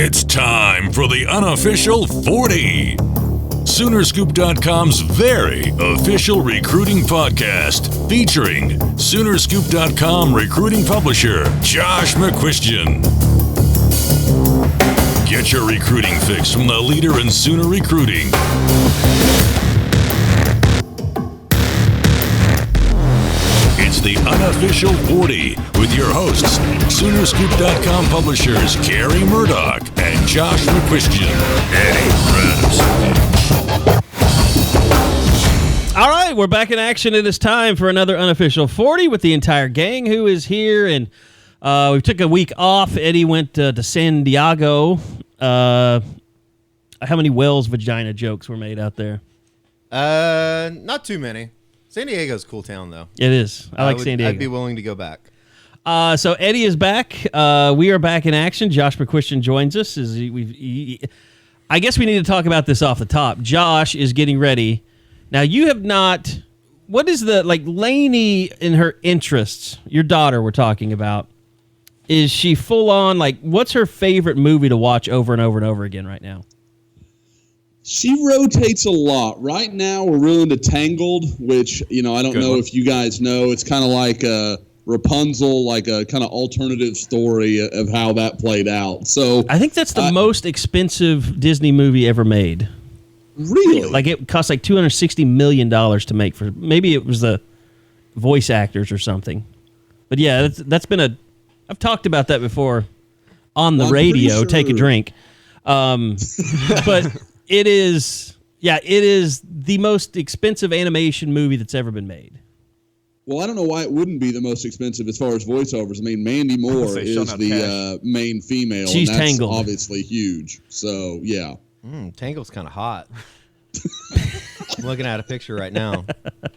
It's time for the unofficial 40. Soonerscoop.com's very official recruiting podcast featuring Soonerscoop.com recruiting publisher Josh McCuistion. Get your recruiting fix from the leader in Sooner recruiting. It's the unofficial 40 with your hosts, Soonerscoop.com publishers Gary Murdoch and Josh McCuistion. Eddie Prince. All right, we're back in action. It is time for another unofficial 40 with the entire gang who is here. And we took a week off. Eddie went to San Diego. How many Wells vagina jokes were made out there? Not too many. San Diego's a cool town, though. It is. I like San Diego. I'd be willing to go back. So Eddie is back. We are back in action. Josh McCuistion joins us. I guess we need to talk about this off the top. Josh is getting ready. Now, you have not... What is the... Like, Lainey in her interests, your daughter we're talking about, is she full on... Like, what's her favorite movie to watch over and over and over again right now? She rotates a lot. Right now, we're really into Tangled, which, I don't know if you guys know. It's kind of like Rapunzel, like a kind of alternative story of how that played out. So I think that's the most expensive Disney movie ever made. Really? Like, it cost like $260 million to make. For maybe it was the voice actors or something. But yeah, that's been I've talked about that before on the radio. Sure. Take a drink. But... It is the most expensive animation movie that's ever been made. Well, I don't know why it wouldn't be the most expensive as far as voiceovers. I mean, Mandy Moore is the main female. She's and that's Tangled. Obviously huge. So, yeah. Tangled's kind of hot. I'm looking at a picture right now.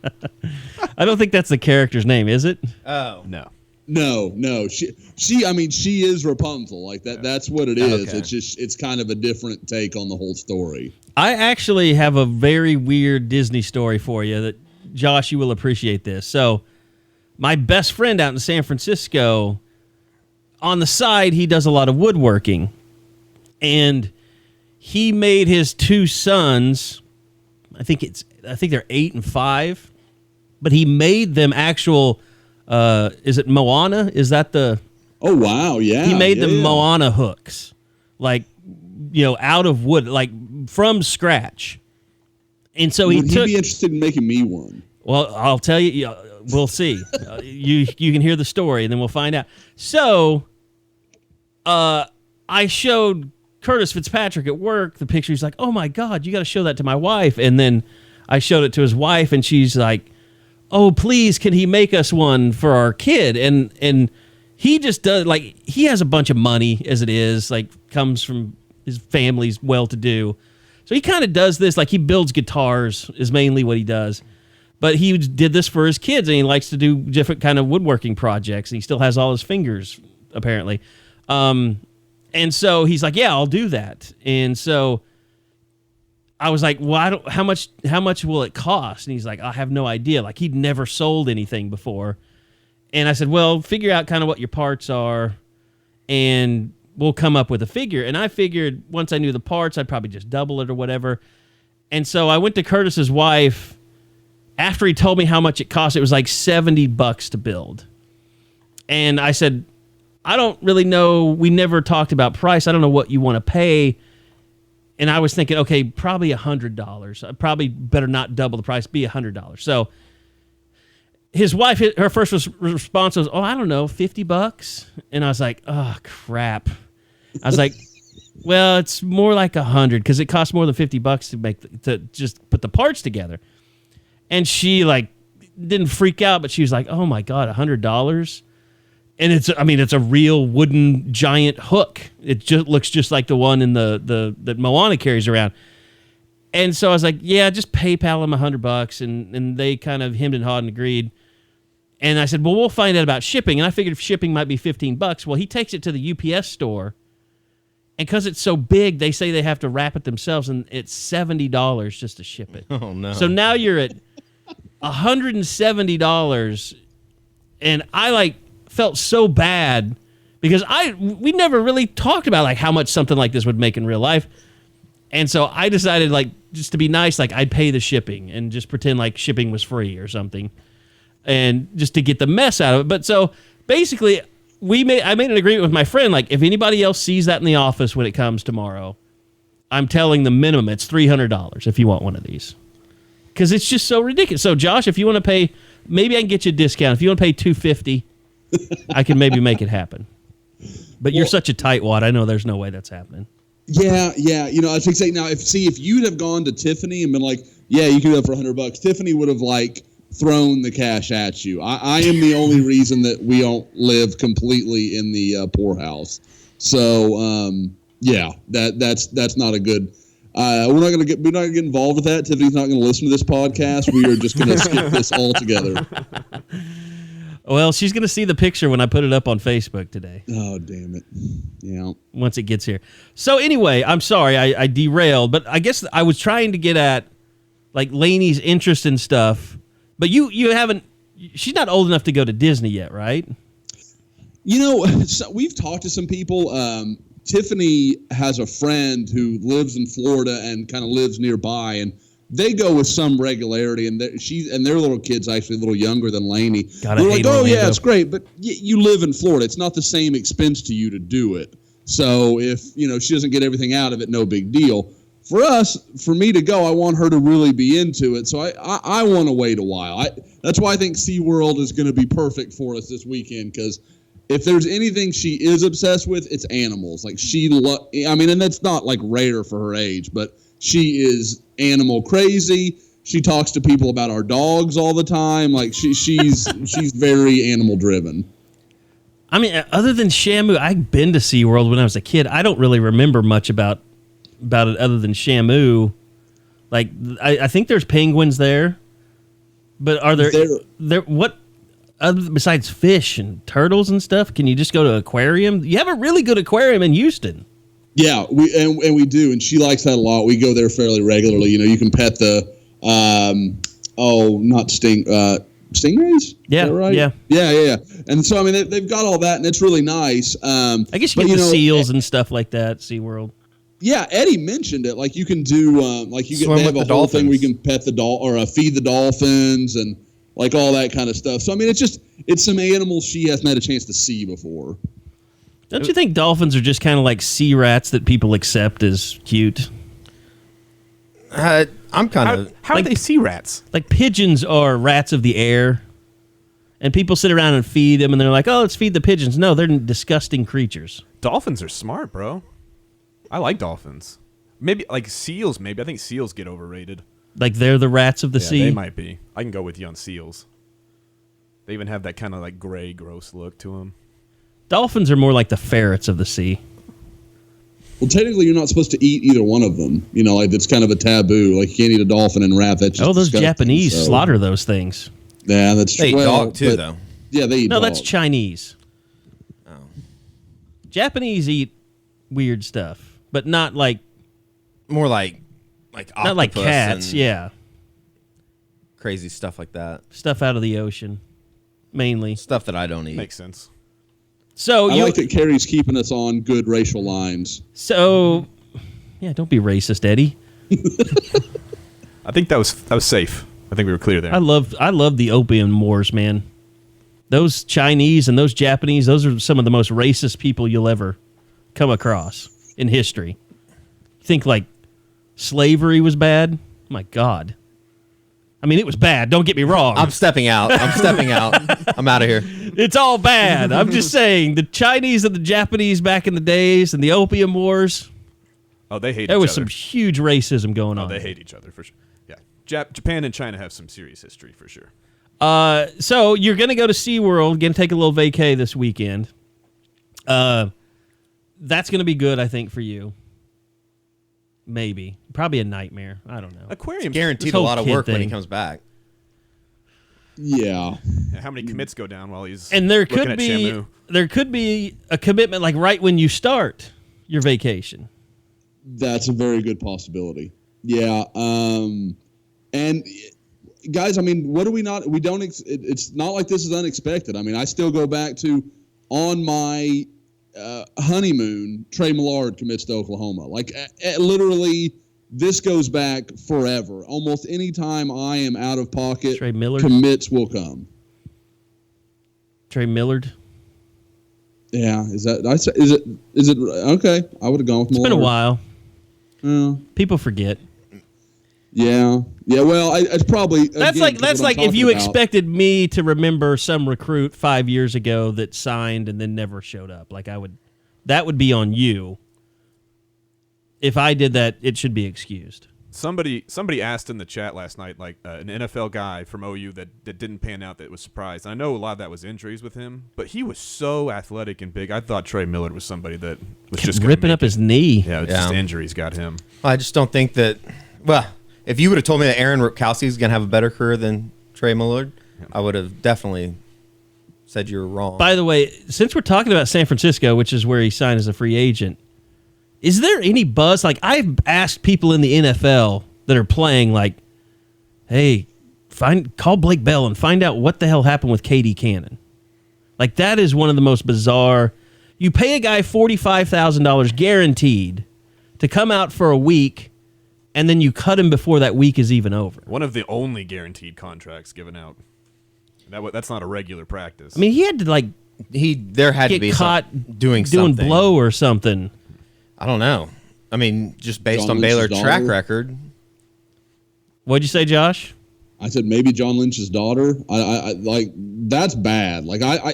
Uh-huh. I don't think that's the character's name, is it? Oh. No. No. She is Rapunzel. Like that. That's what it is. Okay. It's kind of a different take on the whole story. I actually have a very weird Disney story for you that, Josh, you will appreciate this. So, my best friend out in San Francisco, on the side, he does a lot of woodworking. And he made his two sons, I think they're 8 and 5, but he made them actual... is it Moana? Is that the... Oh, wow, yeah. He made them Moana hooks, like, out of wood, like, from scratch. And so Would he be interested in making me one? Well, I'll tell you, we'll see. You can hear the story, and then we'll find out. So, I showed Curtis Fitzpatrick at work the picture. He's like, oh, my God, you got to show that to my wife. And then I showed it to his wife, and she's like, oh, please, can he make us one for our kid? And he just does, like, he has a bunch of money as it is, like, comes from his family's well-to-do. So he kind of does this, like, he builds guitars is mainly what he does. But he did this for his kids, and he likes to do different kind of woodworking projects, and he still has all his fingers, apparently. And so he's like, yeah, I'll do that. And so... I was like, well, how much will it cost? And he's like, I have no idea. Like, he'd never sold anything before. And I said, well, figure out kind of what your parts are, and we'll come up with a figure. And I figured once I knew the parts, I'd probably just double it or whatever. And so I went to Curtis's wife. After he told me how much it cost, it was like $70 to build. And I said, I don't really know. We never talked about price. I don't know what you want to pay. And I was thinking, okay, probably $100. I probably better not double the price, be $100. So his wife, her first response was, oh, I don't know, $50. And I was like, oh, crap. I was like, well, it's more like $100 because it costs more than $50 to just put the parts together. And she didn't freak out, but she was like, oh my God, $100. And it's a real wooden giant hook. It just looks just like the one in that Moana carries around. And so I was like, yeah, just PayPal him $100. And they kind of hemmed and hawed and agreed. And I said, well, we'll find out about shipping. And I figured shipping might be $15. Well, he takes it to the UPS store. And because it's so big, they say they have to wrap it themselves. And it's $70 just to ship it. Oh, no. So now you're at $170. And I felt so bad because we never really talked about like how much something like this would make in real life. And so I decided, like, just to be nice, like, I'd pay the shipping and just pretend like shipping was free or something, and just to get the mess out of it. But so basically, I made an agreement with my friend, like, if anybody else sees that in the office when it comes tomorrow, I'm telling the minimum it's $300 if you want one of these, because it's just so ridiculous. So Josh, if you want to pay, maybe I can get you a discount. If you want to pay $250, I can maybe make it happen. But you're such a tightwad, I know there's no way that's happening. Yeah. You know, I was saying now, if you'd have gone to Tiffany and been like, yeah, you can do that for $100, Tiffany would have like thrown the cash at you. I am the only reason that we don't live completely in the poorhouse. So yeah, that's not a good. We're not gonna get involved with that. Tiffany's not gonna listen to this podcast. We are just gonna skip this altogether. Well, she's going to see the picture when I put it up on Facebook today. Oh, damn it. Yeah. Once it gets here. So anyway, I'm sorry I derailed, but I guess I was trying to get at like Lainey's interest in stuff, but you haven't, she's not old enough to go to Disney yet, right? You know, so we've talked to some people. Tiffany has a friend who lives in Florida and kind of lives nearby, and they go with some regularity, and their little kid's actually a little younger than Lainey. They're like, oh, yeah, it's great, but you live in Florida. It's not the same expense to you to do it. So if, you know, she doesn't get everything out of it, no big deal. For me to go, I want her to really be into it, so I want to wait a while. That's why I think SeaWorld is going to be perfect for us this weekend, because if there's anything she is obsessed with, it's animals. Like, and that's not, like, rare for her age, but she is animal crazy. She talks to people about our dogs all the time. Like she's very animal driven. I mean, other than Shamu, I've been to SeaWorld when I was a kid. I don't really remember much about it other than Shamu. Like I think there's penguins there, but are there what other besides fish and turtles and stuff? Can you just go to an aquarium? You have a really good aquarium in Houston. Yeah, we do, and she likes that a lot. We go there fairly regularly. You know, you can pet the stingrays. Yeah, right? Yeah. And so I mean, they've got all that, and it's really nice. I guess you get the seals and stuff like that. SeaWorld. Yeah, Eddie mentioned it. Like you can do, they have a whole thing where you can pet the feed the dolphins and like all that kind of stuff. So I mean, it's some animals she hasn't had a chance to see before. Don't you think dolphins are just kind of like sea rats that people accept as cute? I'm kind of... How are they sea rats? Like pigeons are rats of the air, and people sit around and feed them, and they're like, oh, let's feed the pigeons. No, they're disgusting creatures. Dolphins are smart, bro. I like dolphins. Maybe, like seals, maybe. I think seals get overrated. Like they're the rats of the sea? They might be. I can go with you on seals. They even have that kind of like gray, gross look to them. Dolphins are more like the ferrets of the sea. Well, technically, you're not supposed to eat either one of them. You know, like it's kind of a taboo. Like you can't eat a dolphin and rat. That's just those disgusting. Japanese slaughter those things. Yeah, that's true. They eat dog too, though. Yeah, they eat. No, dog. that's Chinese. Oh, Japanese eat weird stuff, but not like more like not like cats. Yeah, crazy stuff like that. Stuff out of the ocean, mainly stuff that I don't eat. Makes sense. So I like that Carrie's keeping us on good racial lines. So, yeah, don't be racist, Eddie. I think that was safe. I think we were clear there. I love the opium wars, man. Those Chinese and those Japanese, those are some of the most racist people you'll ever come across in history. Think like slavery was bad? My God. I mean, it was bad. Don't get me wrong. I'm stepping out. I'm out of here. It's all bad. I'm just saying, the Chinese and the Japanese back in the days and the opium wars. Oh, they hate each other. There was some huge racism going on. Oh, they hate each other for sure. Yeah. Japan and China have some serious history for sure. So you're going to go to SeaWorld, going to take a little vacay this weekend. That's going to be good, I think, for you. Maybe. Probably a nightmare. I don't know. Aquarium guaranteed a lot of work when he comes back. Yeah. How many commits go down while he's and there looking could at be Shamu? There could be a commitment like right when you start your vacation. That's a very good possibility. Yeah. And guys, I mean, it's not like this is unexpected. I mean, I still go back to on my honeymoon, Trey Millard commits to Oklahoma. Like, literally, this goes back forever. Almost any time I am out of pocket, Trey Millard? commits will come. Trey Millard. Yeah, is it okay? I would have gone with Millard. It's been a while. Yeah. People forget. Yeah. Well, it's probably That's like if you expected me to remember some recruit 5 years ago that signed and then never showed up. Like that would be on you. If I did that, it should be excused. Somebody asked in the chat last night, like an NFL guy from OU that didn't pan out, that was surprised. I know a lot of that was injuries with him, but he was so athletic and big. I thought Trey Millard was somebody that was just ripping up his knee. Yeah, just injuries got him. I just don't think that. Well, if you would have told me that Aaron Ripkowski is going to have a better career than Trey Millard, I would have definitely said you were wrong. By the way, since we're talking about San Francisco, which is where he signed as a free agent, is there any buzz? Like, I've asked people in the NFL that are playing, like, hey, call Blake Bell and find out what the hell happened with KD Cannon. Like, that is one of the most bizarre. You pay a guy $45,000 guaranteed to come out for a week, and then you cut him before that week is even over. One of the only guaranteed contracts given out. That's not a regular practice. I mean, he had to, like, there had to be caught doing something. blow or something. I don't know. I mean, just based John on Lynch's Baylor's track record. What'd you say, Josh? I said maybe John Lynch's daughter. I like that's bad. Like I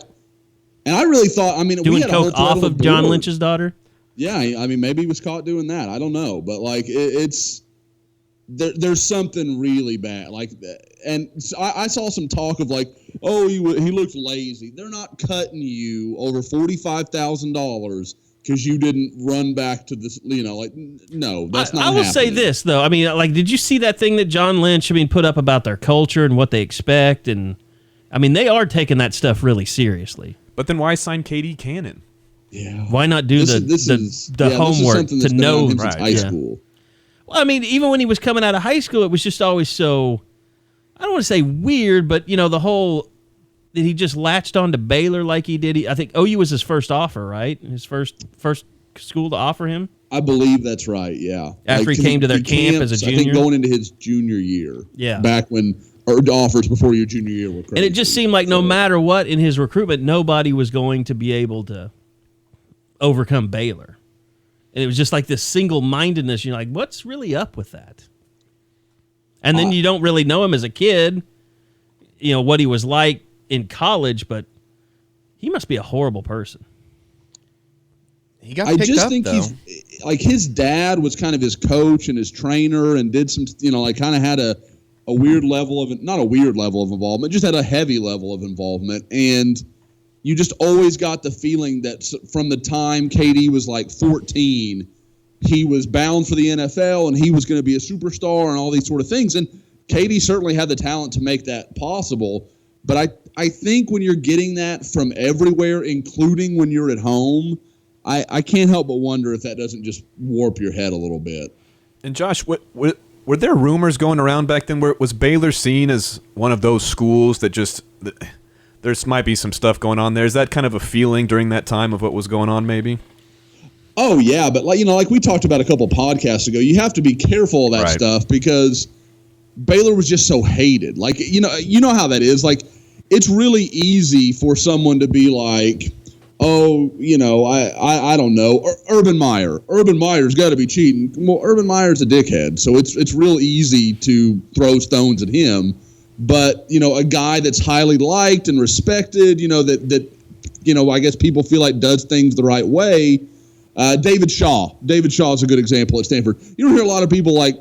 really thought. I mean, doing we had coke off of John Lynch's daughter. Yeah, I mean, maybe he was caught doing that. I don't know, but like it's there's something really bad. Like, and I saw some talk of like, oh, he looked lazy. They're not cutting you over $45,000. Because you didn't run back to this, like, no, that's not happening. I will say this, though. I mean, like, did you see that thing that John Lynch, put up about their culture and what they expect? And, I mean, they are taking that stuff really seriously. But then why sign KD Cannon? Yeah. Why not do the homework to know since high school? Well, I mean, even when he was coming out of high school, it was just always so, I don't want to say weird, but, the whole... Did he just latched on to Baylor like he did? I think OU was his first offer, right? His first school to offer him? I believe that's right, yeah. After he came to their camp as a junior? I think going into his junior year. Yeah. Back when, or offers before your junior year were crazy. And it just seemed like no matter what in his recruitment, nobody was going to be able to overcome Baylor. And it was just like this single-mindedness. You're like, what's really up with that? And then you don't really know him as a kid, what he was like in college, but he must be a horrible person. He got picked up, I just think though. He's like his dad was kind of his coach and his trainer and did some, like kind of had a weird level of, not a weird level of involvement, just had a heavy level of involvement. And you just always got the feeling that from the time KD was like 14, he was bound for the NFL and he was going to be a superstar and all these sort of things. And KD certainly had the talent to make that possible. But I think when you're getting that from everywhere, including when you're at home, I can't help but wonder if that doesn't just warp your head a little bit. And Josh, were there rumors going around back then? Was Baylor seen as one of those schools that just there might be some stuff going on there? Is that kind of a feeling during that time of what was going on, maybe? Oh yeah, but like we talked about a couple podcasts ago, you have to be careful of that stuff because Baylor was just so hated. Like you know how that is. Like it's really easy for someone to be like, oh, I don't know, Urban Meyer. Urban Meyer's got to be cheating. Well, Urban Meyer's a dickhead, so it's real easy to throw stones at him. But a guy that's highly liked and respected, that I guess people feel like does things the right way. David Shaw. David Shaw is a good example at Stanford. You don't hear a lot of people like,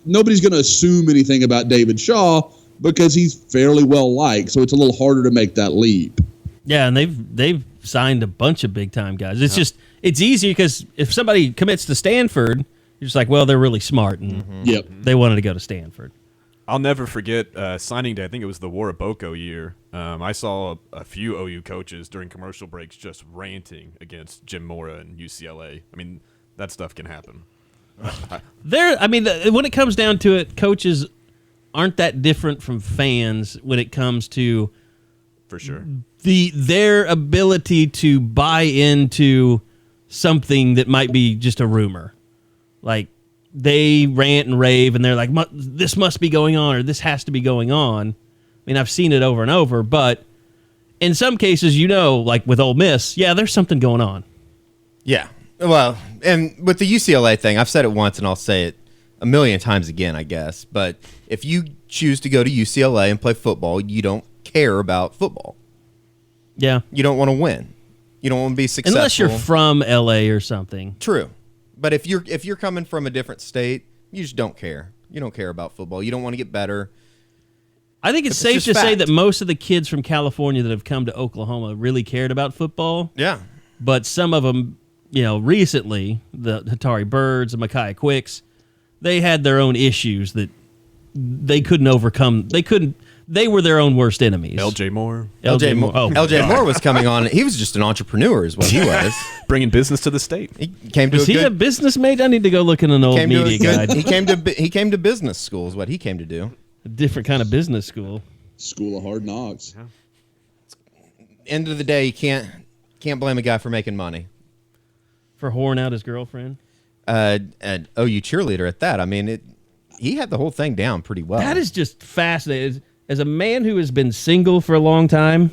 nobody's going to assume anything about David Shaw because he's fairly well liked, so it's a little harder to make that leap. Yeah, and they've signed a bunch of big time guys. It's just it's easy because if somebody commits to Stanford, you're just like, well, they're really smart and they wanted to go to Stanford. I'll never forget signing day. I think it was the Waraboko year. I saw a few OU coaches during commercial breaks just ranting against Jim Mora and UCLA. I mean, that stuff can happen. When it comes down to it, coaches aren't that different from fans when it comes to For sure. Their ability to buy into something that might be just a rumor. Like, they rant and rave, and they're like, this must be going on, or this has to be going on. I mean, I've seen it over and over, but in some cases, like with Ole Miss, yeah, there's something going on. Yeah. Well, and with the UCLA thing, I've said it once, and I'll say it a million times again, I guess. But if you choose to go to UCLA and play football, you don't care about football. Yeah. You don't want to win. You don't want to be successful. Unless you're from LA or something. True. But if you're coming from a different state, you just don't care. You don't care about football. You don't want to get better. I think it's safe to say that most of the kids from California that have come to Oklahoma really cared about football. Yeah. But some of them, recently, the Hatari Birds, the Micaiah Quicks, they had their own issues that they couldn't overcome. They were their own worst enemies. LJ Moore. LJ Moore. Oh, LJ Moore was coming on. He was just an entrepreneur, is what he was. Bringing business to the state. He came to was he a business mate? I need to go look in an old media guide. He came to business school, is what he came to do. A different kind of business school. School of Hard Knocks. Yeah. End of the day, you can't blame a guy for making money. For whoring out his girlfriend. An OU cheerleader at that. I mean, he had the whole thing down pretty well. That is just fascinating. As a man who has been single for a long time,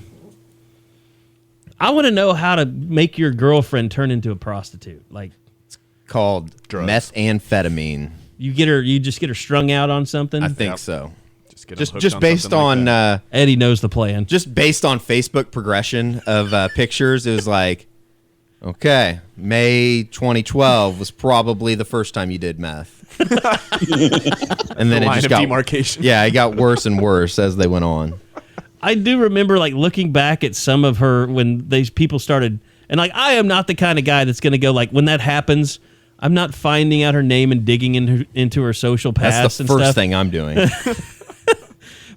I want to know how to make your girlfriend turn into a prostitute. Like, it's called drugs. Methamphetamine. You just get her strung out on something. I think so. Just based on like Eddie knows the plan. Just based on Facebook progression of pictures, it was like, okay, May 2012 was probably the first time you did meth. And then it just got demarcation. Yeah, it got worse and worse as they went on. I do remember looking back at some of her when these people started, and I am not the kind of guy that's going to go when that happens, I'm not finding out her name and digging into her social past. That's the first thing I'm doing.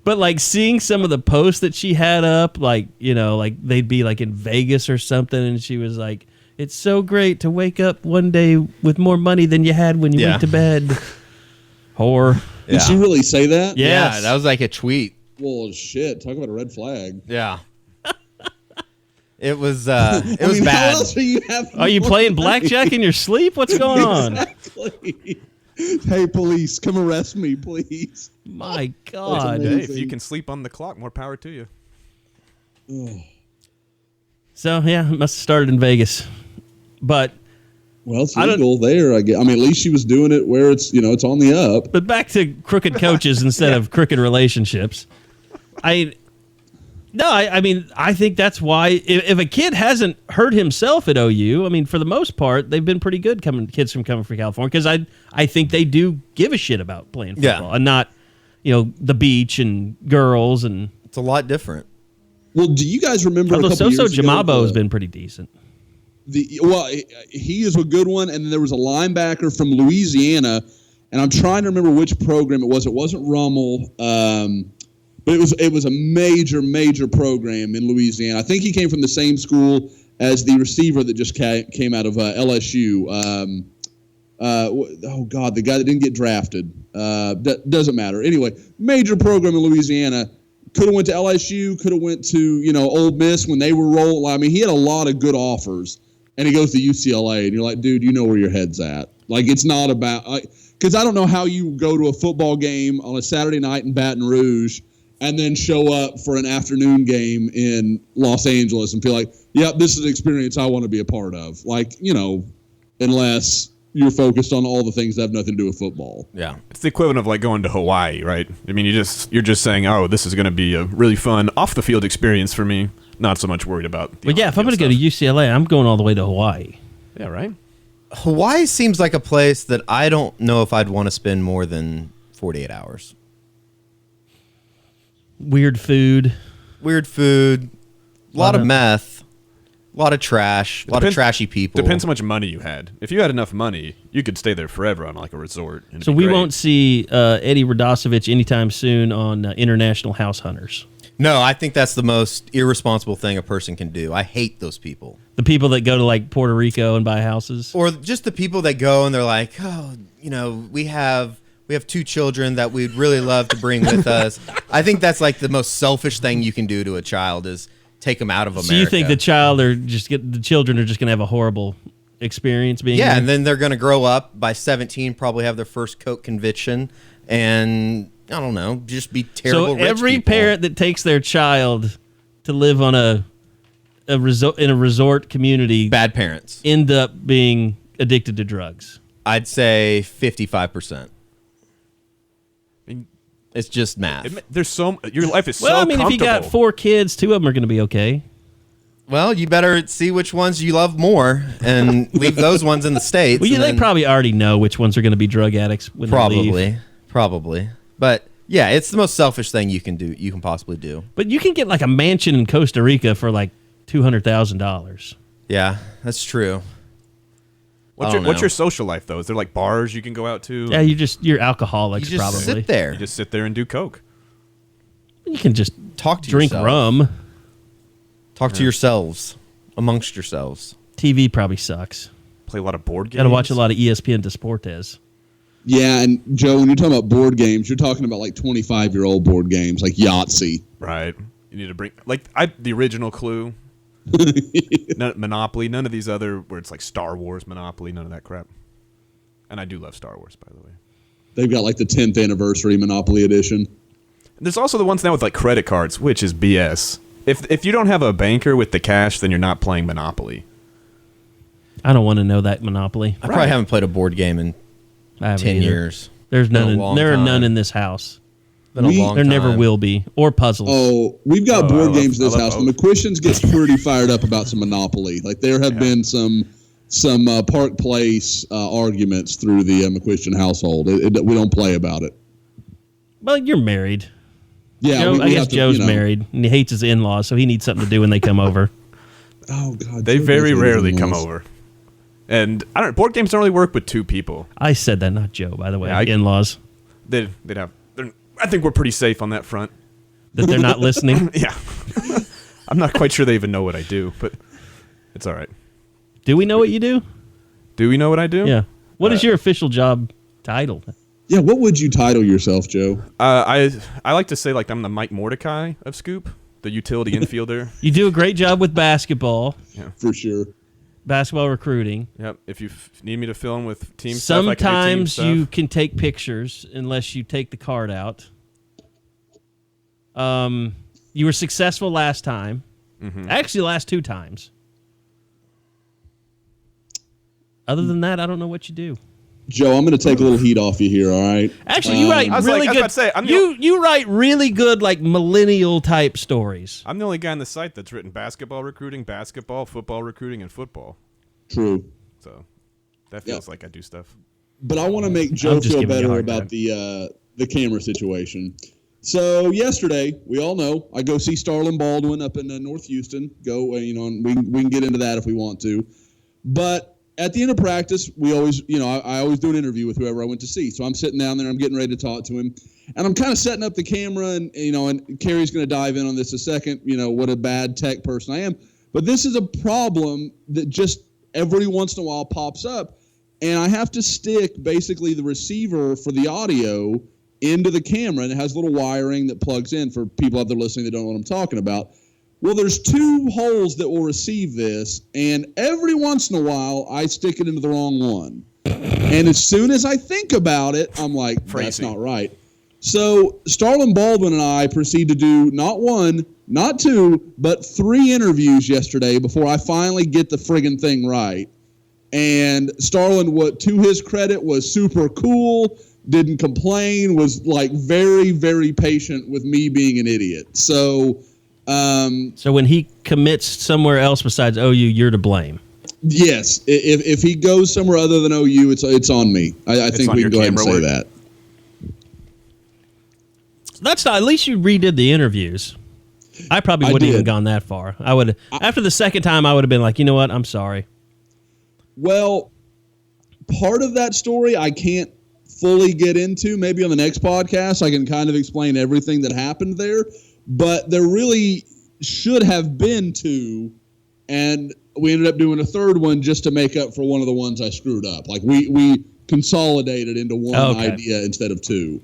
But seeing some of the posts that she had up, they'd be in Vegas or something, and she was like, "It's so great to wake up one day with more money than you had when you went to bed." Whore. Yeah. Did she really say that? Yes. Yeah, that was like a tweet. Well, shit. Talk about a red flag. Yeah. It was was bad. How else are you having Are you playing blackjack in your sleep? What's going on? Exactly. Hey, police, come arrest me, please. My God. Hey, if you can sleep on the clock, more power to you. So, yeah, it must have started in Vegas. But well, it's legal there, I guess. I mean, at least she was doing it where it's, it's on the up. But back to crooked coaches instead of crooked relationships. I think that's why if a kid hasn't hurt himself at OU, I mean, for the most part, they've been pretty good kids from coming from California, because I think they do give a shit about playing football and not, the beach and girls, and it's a lot different. Well, do you guys remember? Although Soso Jamabo has been pretty decent. He is a good one, and then there was a linebacker from Louisiana, and I'm trying to remember which program it was. It wasn't Rummel. But it was a major program in Louisiana. I think he came from the same school as the receiver that just came out of LSU. The guy that didn't get drafted. Doesn't matter. Anyway, major program in Louisiana. Could have went to LSU. Could have went to Ole Miss when they were rolling. I mean, he had a lot of good offers, and he goes to UCLA, and you're like, dude, you know where your head's at. It's not about because I don't know how you go to a football game on a Saturday night in Baton Rouge and then show up for an afternoon game in Los Angeles and feel like, yep, this is an experience I want to be a part of. Unless you're focused on all the things that have nothing to do with football. Yeah. It's the equivalent of going to Hawaii, right? I mean, you're just saying, oh, this is going to be a really fun off-the-field experience for me. Not so much worried about But yeah, if I'm going to go to UCLA, I'm going all the way to Hawaii. Yeah, right? Hawaii seems like a place that I don't know if I'd want to spend more than 48 hours. Weird food, a lot of meth, a lot of trash, a lot of trashy people. Depends how much money you had. If you had enough money, you could stay there forever on a resort. So we won't see Eddie Radosevich anytime soon on International House Hunters. No, I think that's the most irresponsible thing a person can do. I hate those people. The people that go to Puerto Rico and buy houses, or just the people that go and they're like, oh, we have 2 children that we'd really love to bring with us. I think that's the most selfish thing you can do to a child is take them out of America. So you think the children are just going to have a horrible experience being there? And then they're going to grow up by 17, probably have their first coke conviction, and I don't know, just be terrible. So every parent that takes their child to live on a resort community, bad parents, end up being addicted to drugs. I'd say 55%. It's just math. Your life is so Well, I mean, if you got comfortable. 4 kids, 2 of them are going to be okay. Well, you better see which ones you love more and leave those ones in the States. Well, they probably already know which ones are going to be drug addicts when they leave. Probably. But yeah, it's the most selfish thing you can do. You can possibly do. But you can get like a mansion in Costa Rica for like $200,000. Yeah, that's true. What's your social life though? Is there like bars you can go out to? Yeah, you're alcoholics. You just probably sit there. You just sit there and do coke. You can just Talk to drink yourself. rum. Talk to yourselves, amongst yourselves. TV probably sucks. Play a lot of board games. Got to watch a lot of ESPN Deportes. Yeah, and Joe, when you're talking about board games, you're talking about like 25-year-old board games, like Yahtzee. Right. You need to bring the original Clue. Monopoly. None of these other where it's like Star Wars Monopoly. None of that crap. And I do love Star Wars, by the way. They've got like the 10th anniversary Monopoly edition. There's also the ones now with like credit cards, which is BS. If you don't have a banker with the cash, then you're not playing Monopoly. I don't want to know that Monopoly. I probably haven't played a board game in I haven't 10 either. years. There's Been a none. long There are time. none in this house. Been a long There time. never will be. Or puzzles. Oh, we've got Oh, board I games in love- this I house. love The both. McQuistians gets pretty fired up about some Monopoly. Like there have been some Park Place arguments through the McQuistion household. We don't play about it. Well, you're married. Yeah, Joe, we I guess have to, Joe's married, and he hates his in-laws, so he needs something to do when they come over. Oh God, They Joe very does hate rarely his come in-laws. over. And I don't. Board games don't really work with 2 people. I said that, not Joe, by the way. Yeah, In-laws. They'd have. I think we're pretty safe on that front. That they're not listening. Yeah. I'm not quite sure they even know what I do, but it's all right. Do we know what you do? Do we know what I do? Yeah. What is your official job title? Yeah, what would you title yourself, Joe? I like to say like I'm the Mike Mordecai of Scoop, the utility infielder. You do a great job with basketball For sure. recruiting. Yep. If you need me to film with team stuff, I can do team Sometimes stuff. you can take pictures unless you take the card out. You were successful last time. Mm-hmm. Actually, the last 2 times. Other than that, I don't know what you do. Joe, I'm going to take a little heat off you here, all right? Actually, you write I was really like- I was good. about to say, I'm the you write really good, like millennial type stories. I'm the only guy on the site that's written basketball recruiting, basketball, football recruiting, and football. True. So that feels like I do stuff. But I want to make Joe I'm just feel giving you a better hard about time. the camera situation. So yesterday, we all know I go see Starlin Baldwin up in North Houston. And we can get into that if we want to. But at the end of practice, we always, I always do an interview with whoever I went to see. So I'm sitting down there, I'm getting ready to talk to him, and I'm kind of setting up the camera, and and Carrie's going to dive in on this a second. What a bad tech person I am. But this is a problem that just every once in a while pops up, and I have to stick basically the receiver for the audio into the camera, and it has a little wiring that plugs in for people out there listening that don't know what I'm talking about. Well, there's 2 holes that will receive this, and every once in a while, I stick it into the wrong one. And as soon as I think about it, I'm like, that's Crazy. not right. So Starlin Baldwin and I proceed to do not 1, not 2, but 3 interviews yesterday before I finally get the friggin' thing right. And Starlin, to his credit, was super cool, didn't complain, was like very, very patient with me being an idiot. So... So when he commits somewhere else besides OU, you're to blame. Yes, if he goes somewhere other than OU, it's on me. I think on we your can go ahead and camera say work. that. That's not. At least you redid the interviews. I probably I wouldn't did. even gone that far. I would. After the second time, I would have been like, you know what? I'm sorry. Well, part of that story I can't fully get into. Maybe on the next podcast, I can kind of explain everything that happened there. But there really should have been 2, and we ended up doing a 3rd one just to make up for one of the ones I screwed up. Like we consolidated into one idea instead of 2.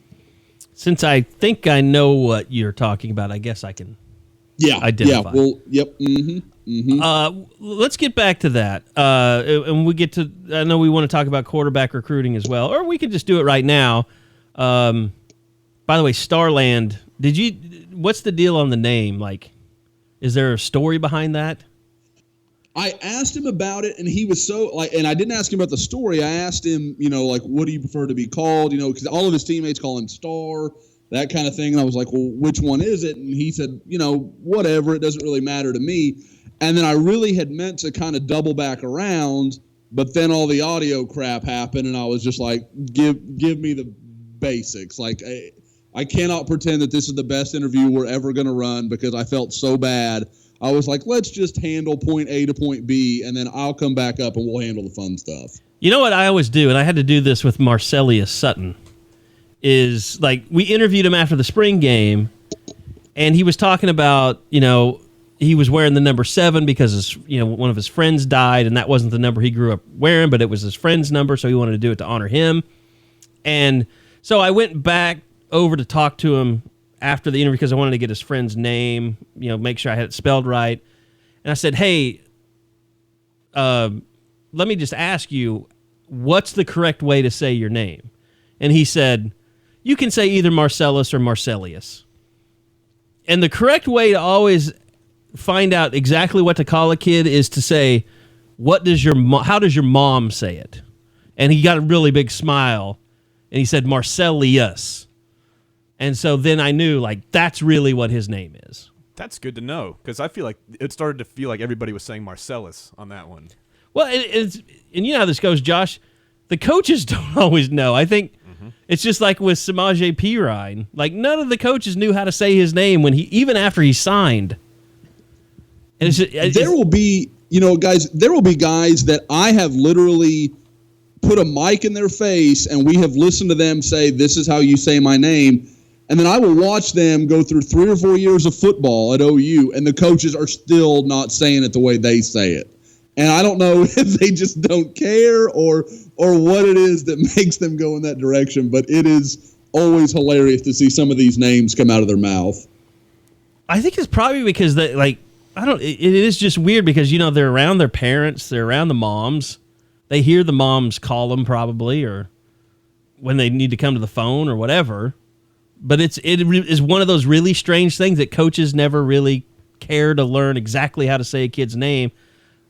Since I think I know what you're talking about, I guess I can Yeah. identify. Yeah. Well. Yep. Let's get back to that. And we get to. I know we want to talk about quarterback recruiting as well, or we could just do it right now. By the way, Starland. What's the deal on the name? Like, is there a story behind that? I asked him about it, and he was so like. And I didn't ask him about the story. I asked him, like, what do you prefer to be called? Because all of his teammates call him Star, that kind of thing. And I was like, well, which one is it? And he said, whatever. It doesn't really matter to me. And then I really had meant to kind of double back around, but then all the audio crap happened, and I was just like, give me the basics. Like, I cannot pretend that this is the best interview we're ever going to run because I felt so bad. I was like, let's just handle point A to point B, and then I'll come back up and we'll handle the fun stuff. You know what I always do, and I had to do this with Marcelius Sutton, is like we interviewed him after the spring game, and he was talking about, he was wearing the number 7 because one of his friends died, and that wasn't the number he grew up wearing, but it was his friend's number, so he wanted to do it to honor him. And so I went back over to talk to him after the interview because I wanted to get his friend's name, make sure I had it spelled right. And I said, hey, let me just ask you, what's the correct way to say your name? And he said, you can say either Marcellus or Marcelius. And the correct way to always find out exactly what to call a kid is to say, how does your mom say it? And he got a really big smile, and he said Marcelius. And so then I knew, like, that's really what his name is. That's good to know, because I feel like it started to feel like everybody was saying Marcellus on that one. Well, and you know how this goes, Josh. The coaches don't always know. I think it's just like with Samaje Perine. Like, none of the coaches knew how to say his name even after he signed. And there will be guys that I have literally put a mic in their face, and we have listened to them say, this is how you say my name. And then I will watch them go through 3 or 4 years of football at OU, and the coaches are still not saying it the way they say it. And I don't know if they just don't care or what it is that makes them go in that direction, but it is always hilarious to see some of these names come out of their mouth. I think it's probably because it is just weird because, they're around their parents, they're around the moms. They hear the moms call them probably, or when they need to come to the phone or whatever. But it is one of those really strange things that coaches never really care to learn exactly how to say a kid's name.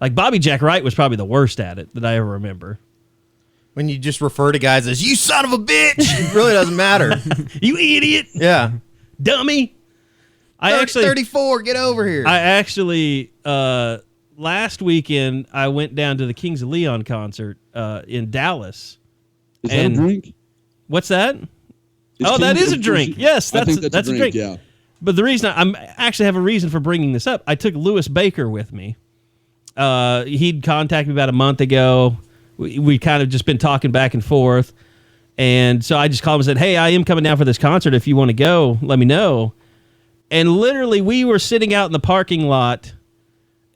Like Bobby Jack Wright was probably the worst at it that I ever remember. When you just refer to guys as, you son of a bitch, it really doesn't matter. You idiot. Yeah. Dummy. 34, get over here. I actually, last weekend, I went down to the Kings of Leon concert in Dallas. Is that a drink? What's that? That is a drink. Yes, that's a drink. Yeah. But the reason I actually have a reason for bringing this up. I took Lewis Baker with me. He'd contacted me about a month ago. We kind of just been talking back and forth. And so I just called him and said, hey, I am coming down for this concert. If you want to go, let me know. And literally, we were sitting out in the parking lot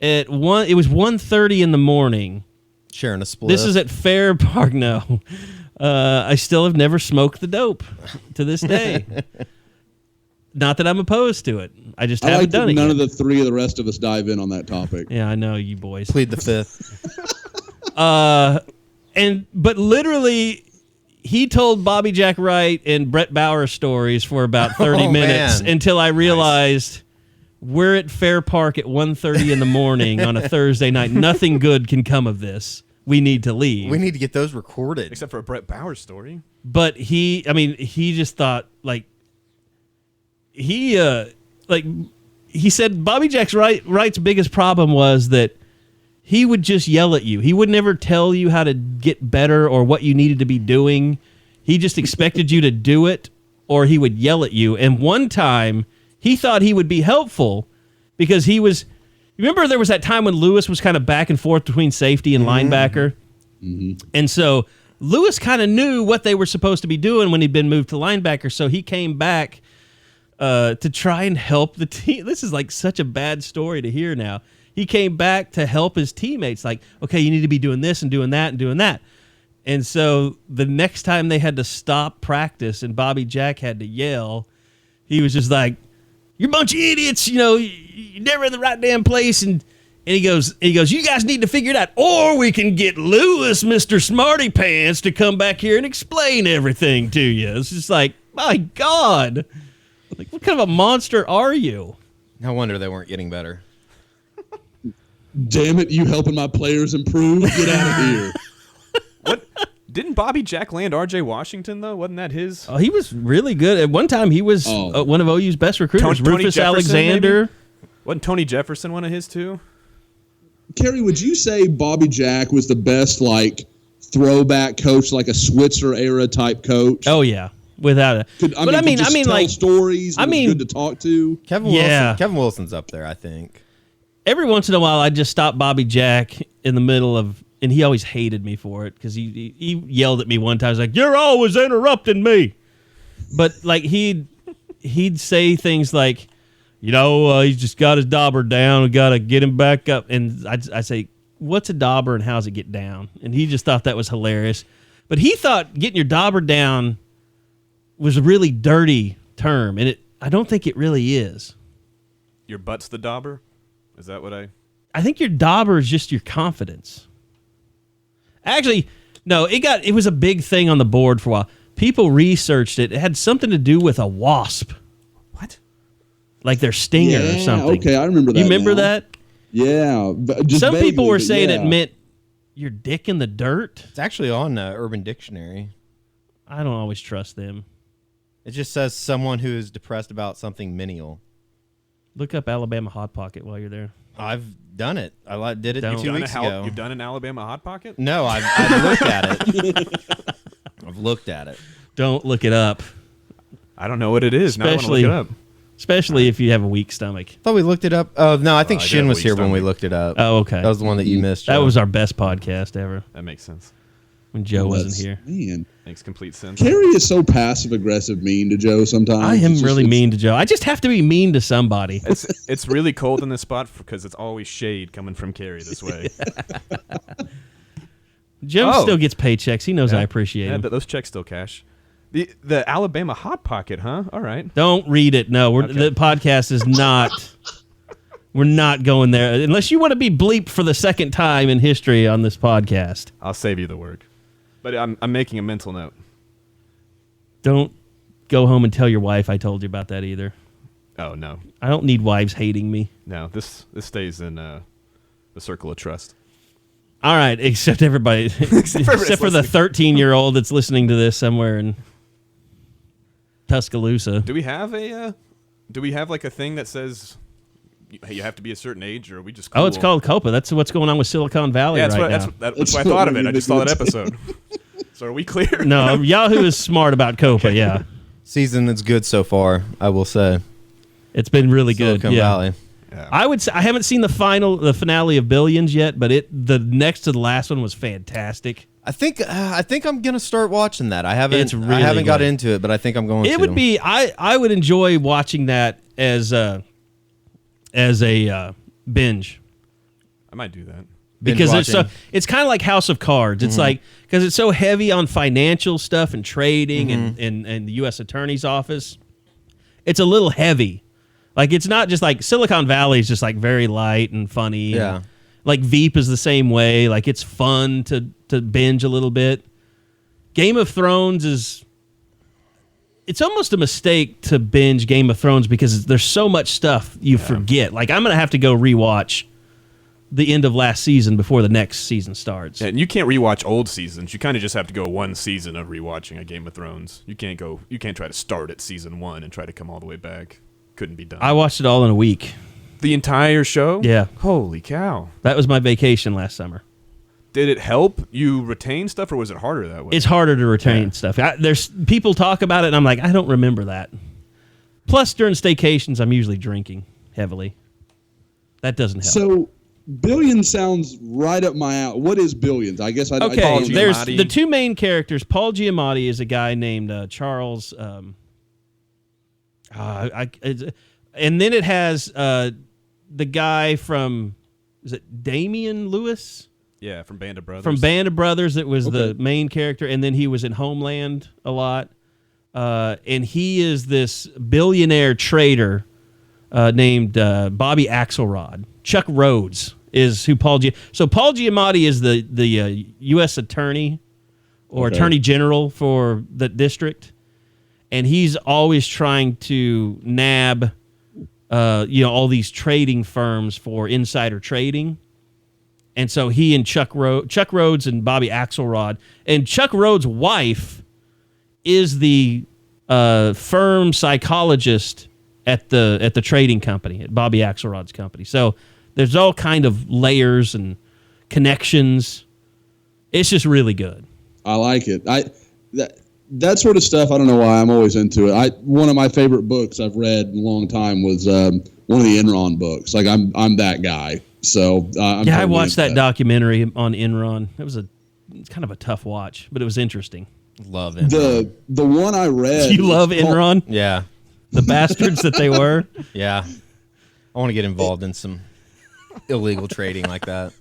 it was 1:30 in the morning. Sharing a split. This is at Fair Park. No. I still have never smoked the dope to this day. Not that I'm opposed to it. I just haven't done it none yet. of the 3 of the rest of us dive in on that topic. Yeah, I know you boys. Plead the 5th. But literally, he told Bobby Jack Wright and Brett Bauer stories for about 30 minutes until I realized we're at Fair Park at 1:30 in the morning on a Thursday night. Nothing good can come of this. We need to leave. We need to get those recorded. Except for a Brett Bauer story. But he just thought, he said Bobby Jack Wright's biggest problem was that he would just yell at you. He would never tell you how to get better or what you needed to be doing. He just expected you to do it, or he would yell at you. And one time, he thought he would be helpful because he was... Remember there was that time when Lewis was kind of back and forth between safety and linebacker? Mm-hmm. And so Lewis kind of knew what they were supposed to be doing when he'd been moved to linebacker, so he came back to try and help the team. This is like such a bad story to hear now. He came back to help his teammates, like, okay, you need to be doing this and doing that and doing that. And so the next time they had to stop practice and Bobby Jack had to yell, he was just like, you're a bunch of idiots. You're never in the right damn place. And he goes, you guys need to figure it out. Or we can get Lewis, Mr. Smarty Pants, to come back here and explain everything to you. It's just like, my God. Like, what kind of a monster are you? No wonder they weren't getting better. Damn it, you helping my players improve? Get out of here. What? Didn't Bobby Jack land R.J. Washington, though? Wasn't that his? Oh, he was really good. At one time, he was one of OU's best recruiters. Tony Rufus Jefferson, Alexander. maybe? Wasn't Tony Jefferson one of his, too? Kerry, would you say Bobby Jack was the best, like, throwback coach, like a Switzer era type coach? Oh, yeah. Without it. I mean, like stories. Good to talk to. Kevin Wilson's up there, I think. Every once in a while, I'd just stop Bobby Jack in the middle of, and he always hated me for it because he yelled at me one time. He's like, "You're always interrupting me." But like he'd say things like, he's just got his dauber down. We got to get him back up. And I say, "What's a dauber and how's it get down?" And he just thought that was hilarious. But he thought getting your dauber down was a really dirty term, and I don't think it really is. Your butt's the dauber? Is that what I think your dauber is just your confidence. Actually, no, it was a big thing on the board for a while. People researched it. It had something to do with a wasp. What? Like their stinger or something. Okay, I remember that. You remember now. that? Yeah. Some people were saying it meant your dick in the dirt. It's actually on Urban Dictionary. I don't always trust them. It just says someone who is depressed about something menial. Look up Alabama Hot Pocket while you're there. I've done it. I did it Don't. 2 weeks ago. You've done an Alabama Hot Pocket? No, I've looked at it. I've looked at it. Don't look it up. I don't know what it is. Now I want to look it up. Especially if you have a weak stomach. I thought we looked it up. Oh, no, I think I Shin did was weak here when stomach. we looked it up. Oh, okay. That was the one that you missed. That Joe. was our best podcast ever That makes sense. when Joe wasn't here. Man. Makes complete sense. Kerry is so passive-aggressive mean to Joe sometimes. I am really mean to Joe. I just have to be mean to somebody. It's really cold in this spot because it's always shade coming from Kerry this way. Joe Oh. still gets paychecks. He knows I appreciate Yeah, him. but those checks still cash. The Alabama Hot Pocket, huh? All right. Don't read it. No, the podcast is not. We're not going there unless you want to be bleeped for the second time in history on this podcast. I'll save you the work. But I'm making a mental note. Don't go home and tell your wife I told you about that either. Oh, no. I don't need wives hating me. No, this stays in the circle of trust. All right, except everybody, except for the 13-year-old that's listening to this somewhere in Tuscaloosa. Do we have like a thing that says you have to be a certain age, or are we just cool? Oh, it's called COPA. That's what's going on with Silicon Valley that's right what, now. that's what I thought of it. I just saw that episode. So are we clear? No, Yahoo is smart about COPA, yeah. Season is good so far, I will say. It's been really good. Silicon Yeah. Valley. Yeah. I would say I haven't seen the finale of Billions yet, but the next to the last one was fantastic. I think I'm gonna start watching that. I haven't got good. into it, but I think I'm going to. It would be I would enjoy watching that as a binge. I might do that. Because it's kind of like House of Cards. It's like because it's so heavy on financial stuff and trading and the U.S. Attorney's Office. It's a little heavy. Like it's not just like Silicon Valley is just like very light and funny. Yeah. And like Veep is the same way. Like it's fun to binge a little bit. Game of Thrones it's almost a mistake to binge Game of Thrones because there's so much stuff you forget. Like I'm gonna have to go rewatch the end of last season before the next season starts. Yeah, and you can't rewatch old seasons. You kind of just have to go one season of rewatching a Game of Thrones. You can't try to start at season 1 and try to come all the way back. Couldn't be done. I watched it all in a week. The entire show? Yeah. Holy cow. That was my vacation last summer. Did it help you retain stuff, or was it harder that way? It's harder to retain stuff. There's people talk about it, and I'm like, I don't remember that. Plus, during staycations, I'm usually drinking heavily. That doesn't help. So, Billions sounds right up my alley. What is Billions? I guess I Okay, Paul there's Giamatti. the two main characters. Paul Giamatti is a guy named Charles. And then it has the guy from, is it Damian Lewis? Yeah, from Band of Brothers. From Band of Brothers, that was the main character, and then he was in Homeland a lot. And he is this billionaire trader named Bobby Axelrod. Chuck Rhodes is who Paul Giamatti is the U.S. attorney or attorney general for the district, and he's always trying to nab all these trading firms for insider trading. And so he and Chuck Rhodes and Bobby Axelrod, and Chuck Rhodes' wife is the firm psychologist at the trading company, at Bobby Axelrod's company. So there's all kind of layers and connections. It's just really good. I like it. That sort of stuff, I don't know why I'm always into it. One of my favorite books I've read in a long time was one of the Enron books. Like I'm that guy. So totally I watched that documentary on Enron. It's kind of a tough watch, but it was interesting. Love Enron. The one I read. You love Enron? Yeah. The bastards that they were? Yeah. I want to get involved in some illegal trading like that.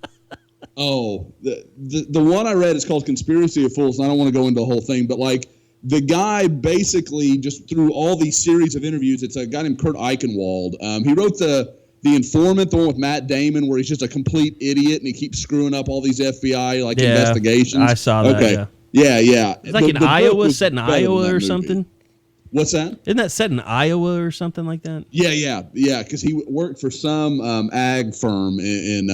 Oh, the one I read is called Conspiracy of Fools, and I don't want to go into the whole thing, but like the guy basically just through all these series of interviews, it's a guy named Kurt Eichenwald. He wrote the Informant, the one with Matt Damon, where he's just a complete idiot and he keeps screwing up all these FBI investigations. I saw that. Okay. Yeah. It's like in Iowa, set in Iowa or something. What's that? Isn't that set in Iowa or something like that? Yeah. Because he worked for some ag firm in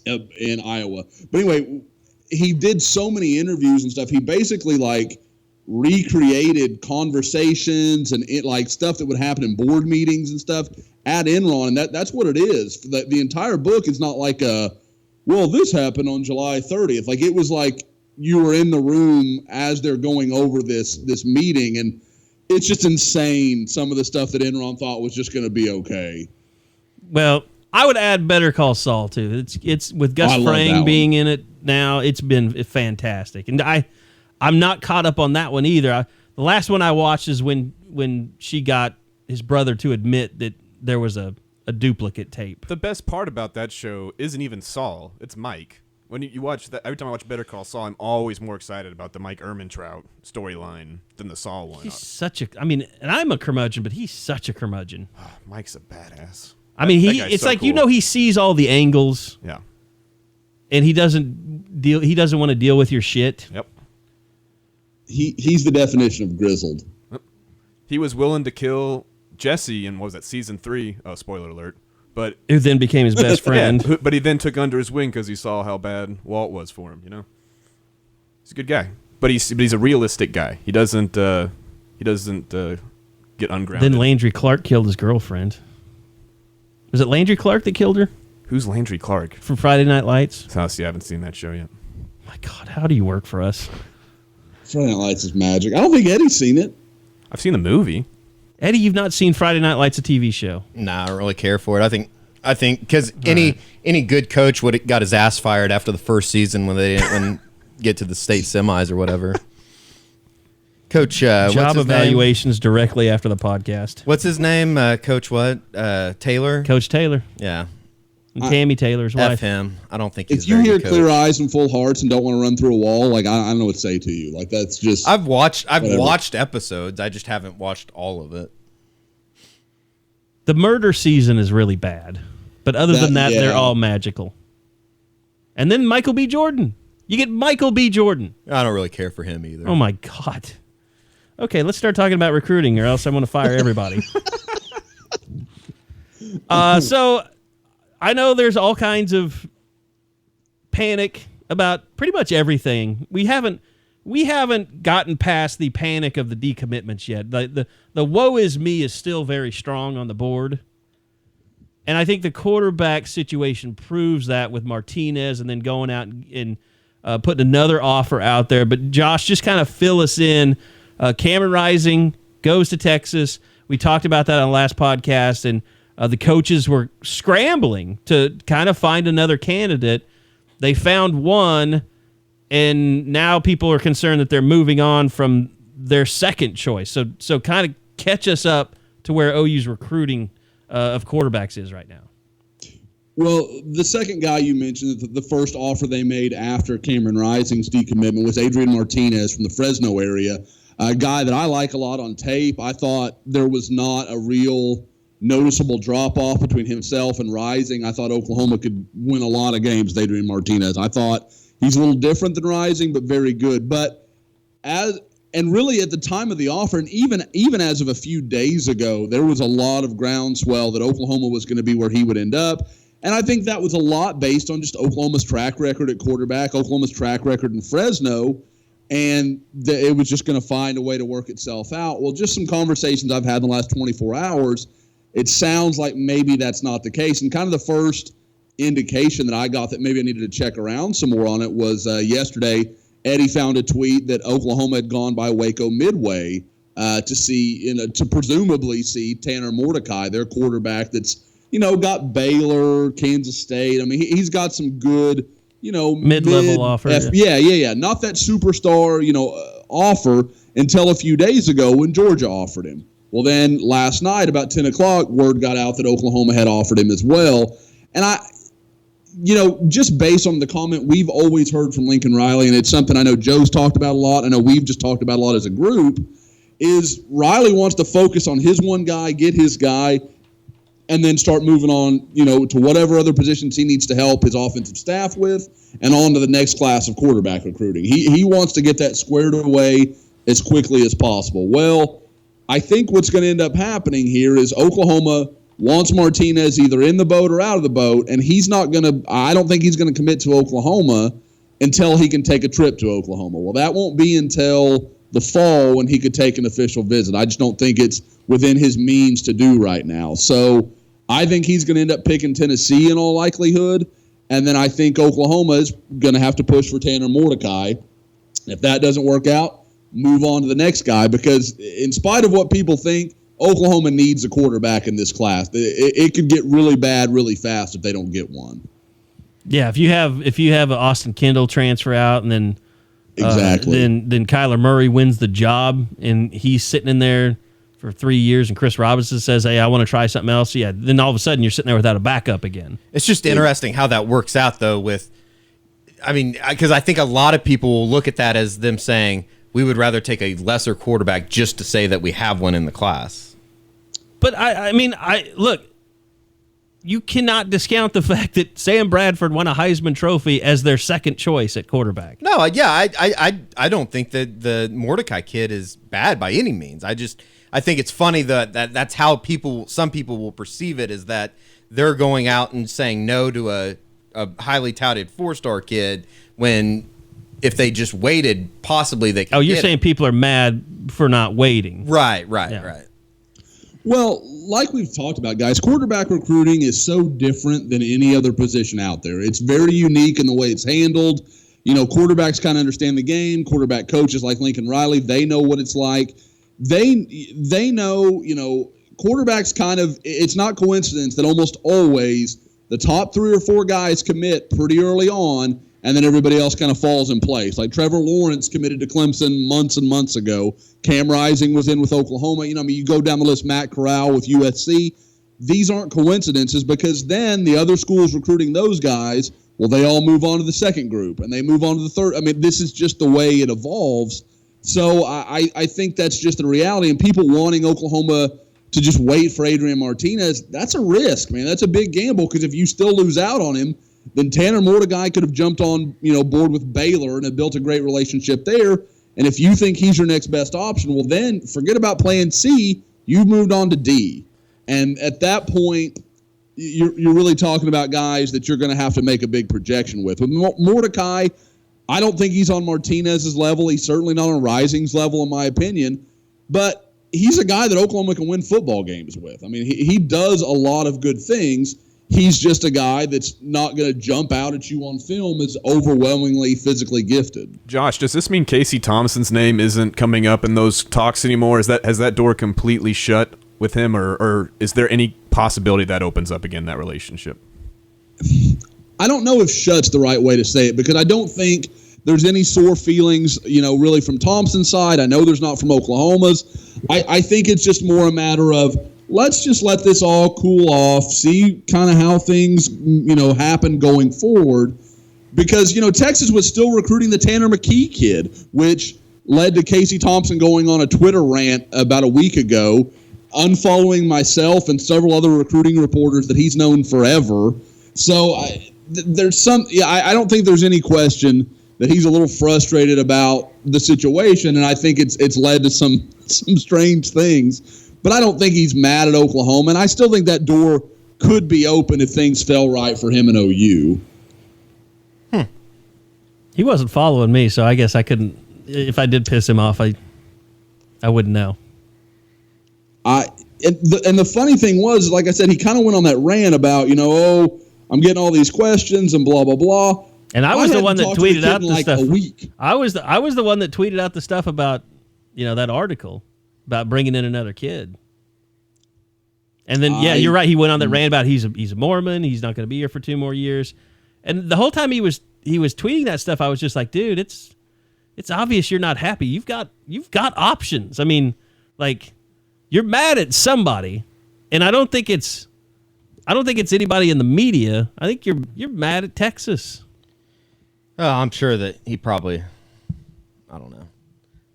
Iowa. But anyway, he did so many interviews and stuff. He basically recreated conversations and stuff that would happen in board meetings and stuff at Enron, and that's what it is. The entire book is not like this happened on July 30th. Like it was like you were in the room as they're going over this meeting, and it's just insane some of the stuff that Enron thought was just going to be okay. Well, I would add Better Call Saul too. It's with Gus Fring being in it now. It's been fantastic, and I'm not caught up on that one either. The last one I watched is when she got his brother to admit that there was a duplicate tape. The best part about that show isn't even Saul; it's Mike. When you watch that, every time I watch Better Call Saul, I'm always more excited about the Mike Ehrmantraut storyline than the Saul one. He's and I'm a curmudgeon, but he's such a curmudgeon. Mike's a badass. I mean, it's so like cool. He sees all the angles. Yeah. And he doesn't want to deal with your shit. Yep. He's the definition of grizzled. He was willing to kill Jesse in, what was that, season 3? Oh, spoiler alert. But who then became his best friend. Yeah, but he then took under his wing because he saw how bad Walt was for him, He's a good guy. But he's a realistic guy. He doesn't get ungrounded. Then Landry Clark killed his girlfriend. Was it Landry Clark that killed her? Who's Landry Clark? From Friday Night Lights? I haven't seen that show yet. My God, how do you work for us? Friday Night Lights is magic. I don't think Eddie's seen it. I've seen the movie. Eddie, you've not seen Friday Night Lights, a TV show? Nah, I don't really care for it. I think because any good coach would have got his ass fired after the first season when they didn't get to the state semis or whatever. Coach, job evaluations directly after the podcast. What's his name? Coach what? Taylor? Coach Taylor. Yeah. And Tammy Taylor's wife. F him. I don't think he's if you hear clear eyes and full hearts and don't want to run through a wall, I don't know what to say to you. Like that's just I've watched episodes. I just haven't watched all of it. The murder season is really bad. But other than that, they're all magical. And then Michael B. Jordan. You get Michael B. Jordan. I don't really care for him either. Oh my God. Okay, let's start talking about recruiting or else I'm going to fire everybody. So I know there's all kinds of panic about pretty much everything. We haven't gotten past the panic of the decommitments yet. The woe is me is still very strong on the board. And I think the quarterback situation proves that with Martinez and then going out and putting another offer out there. But Josh, just kind of fill us in. Cameron Rising goes to Texas. We talked about that on the last podcast, and the coaches were scrambling to kind of find another candidate. They found one, and now people are concerned that they're moving on from their second choice. So kind of catch us up to where OU's recruiting of quarterbacks is right now. Well, the second guy you mentioned, the first offer they made after Cameron Rising's decommitment was Adrian Martinez from the Fresno area, a guy that I like a lot on tape. I thought there was not a real noticeable drop-off between himself and Rising. I thought Oklahoma could win a lot of games with Adrian Martinez. I thought he's a little different than Rising, but very good. But really at the time of the offer, and even as of a few days ago, there was a lot of groundswell that Oklahoma was going to be where he would end up. And I think that was a lot based on just Oklahoma's track record at quarterback, Oklahoma's track record in Fresno, and it was just going to find a way to work itself out. Well, just some conversations I've had in the last 24 hours, it sounds like maybe that's not the case. And kind of the first indication that I got that maybe I needed to check around some more on it was yesterday. Eddie found a tweet that Oklahoma had gone by Waco Midway to presumably see Tanner Mordecai, their quarterback that's, got Baylor, Kansas State. I mean, he's got some good, mid-level offer. Yeah. Not that superstar, offer until a few days ago when Georgia offered him. Well, then last night about 10 o'clock, word got out that Oklahoma had offered him as well. And just based on the comment we've always heard from Lincoln Riley, and it's something I know Joe's talked about a lot, I know we've just talked about a lot as a group, is Riley wants to focus on his one guy, get his guy, and then start moving on, to whatever other positions he needs to help his offensive staff with, and on to the next class of quarterback recruiting. He wants to get that squared away as quickly as possible. Well, I think what's going to end up happening here is Oklahoma wants Martinez either in the boat or out of the boat, and I don't think he's going to commit to Oklahoma until he can take a trip to Oklahoma. Well, that won't be until the fall when he could take an official visit. I just don't think it's within his means to do right now. So I think he's going to end up picking Tennessee in all likelihood, and then I think Oklahoma is going to have to push for Tanner Mordecai. If that doesn't work out, move on to the next guy, because in spite of what people think, Oklahoma needs a quarterback in this class. It could get really bad really fast if they don't get one. Yeah, if you have an Austin Kendall transfer out, and then exactly, then Kyler Murray wins the job, and he's sitting in there for 3 years, and Chris Robinson says, "Hey, I want to try something else." Yeah, then all of a sudden you're sitting there without a backup again. It's just interesting how that works out, though. Because I think a lot of people will look at that as them saying, we would rather take a lesser quarterback just to say that we have one in the class. But look, you cannot discount the fact that Sam Bradford won a Heisman Trophy as their second choice at quarterback. No, I don't think that the Mordecai kid is bad by any means. I think it's funny that that's how some people will perceive it, is that they're going out and saying no to a highly touted 4-star kid when if they just waited, possibly they could. Oh, you're saying people are mad for not waiting. Right. Well, like we've talked about, guys, quarterback recruiting is so different than any other position out there. It's very unique in the way it's handled. Quarterbacks kind of understand the game. Quarterback coaches like Lincoln Riley, they know what it's like. They know, quarterbacks it's not coincidence that almost always the top 3 or 4 guys commit pretty early on, and then everybody else kind of falls in place. Like Trevor Lawrence committed to Clemson months and months ago. Cam Rising was in with Oklahoma. You go down the list, Matt Corral with USC. These aren't coincidences, because then the other schools recruiting those guys, well, they all move on to the second group, and they move on to the third. This is just the way it evolves. So I think that's just the reality. And people wanting Oklahoma to just wait for Adrian Martinez, that's a risk, man. That's a big gamble, because if you still lose out on him, then Tanner Mordecai could have jumped on, board with Baylor and have built a great relationship there. And if you think he's your next best option, well, then forget about playing C. You've moved on to D. And at that point, you're really talking about guys that you're going to have to make a big projection with. With Mordecai, I don't think he's on Martinez's level. He's certainly not on Rising's level, in my opinion. But he's a guy that Oklahoma can win football games with. He does a lot of good things. He's just a guy that's not going to jump out at you on film as overwhelmingly physically gifted. Josh, does this mean Casey Thompson's name isn't coming up in those talks anymore? Has that door completely shut with him, or is there any possibility that opens up again, that relationship? I don't know if shut's the right way to say it, because I don't think there's any sore feelings, really from Thompson's side. I know there's not from Oklahoma's. I think it's just more a matter of, let's just let this all cool off, see kind of how things, happen going forward. Because, Texas was still recruiting the Tanner McKee kid, which led to Casey Thompson going on a Twitter rant about a week ago unfollowing myself and several other recruiting reporters that he's known forever. So there's I don't think there's any question that he's a little frustrated about the situation, and I think it's led to some strange things. But I don't think he's mad at Oklahoma, and I still think that door could be open if things fell right for him and OU. He wasn't following me, so I guess I couldn't. If I did piss him off, I wouldn't know. And the funny thing was, like I said, he kind of went on that rant about, I'm getting all these questions and blah blah blah. And I was the one that tweeted out the stuff. A week. I was the one that tweeted out the stuff about, that article about bringing in another kid. And then, you're right. He went on that rant about he's a Mormon. He's not going to be here for 2 more years. And the whole time he was tweeting that stuff, I was just like, dude, it's obvious you're not happy. You've got options. I mean, like, you're mad at somebody, and I don't think it's anybody in the media. I think you're mad at Texas. Oh, I'm sure that he probably, I don't know. I'm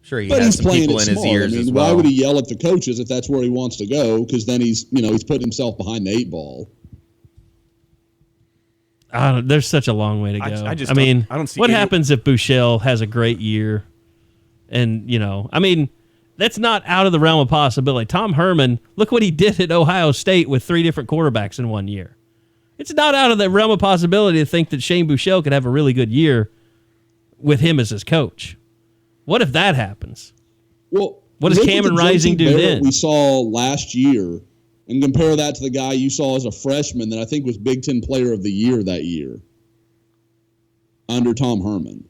sure he but has he's some people it in his smart. ears as well. Why would he yell at the coaches if that's where he wants to go? Because then he's putting himself behind the 8 ball. I don't, there's such a long way to go. I don't see what happens if Buechele has a great year, and that's not out of the realm of possibility. Tom Herman, look what he did at Ohio State with 3 different quarterbacks in 1 year. It's not out of the realm of possibility to think that Shane Buechele could have a really good year with him as his coach. What if that happens? Well, what does Cameron Rising do then? We saw last year, and compare that to the guy you saw as a freshman that I think was Big Ten Player of the Year that year under Tom Herman.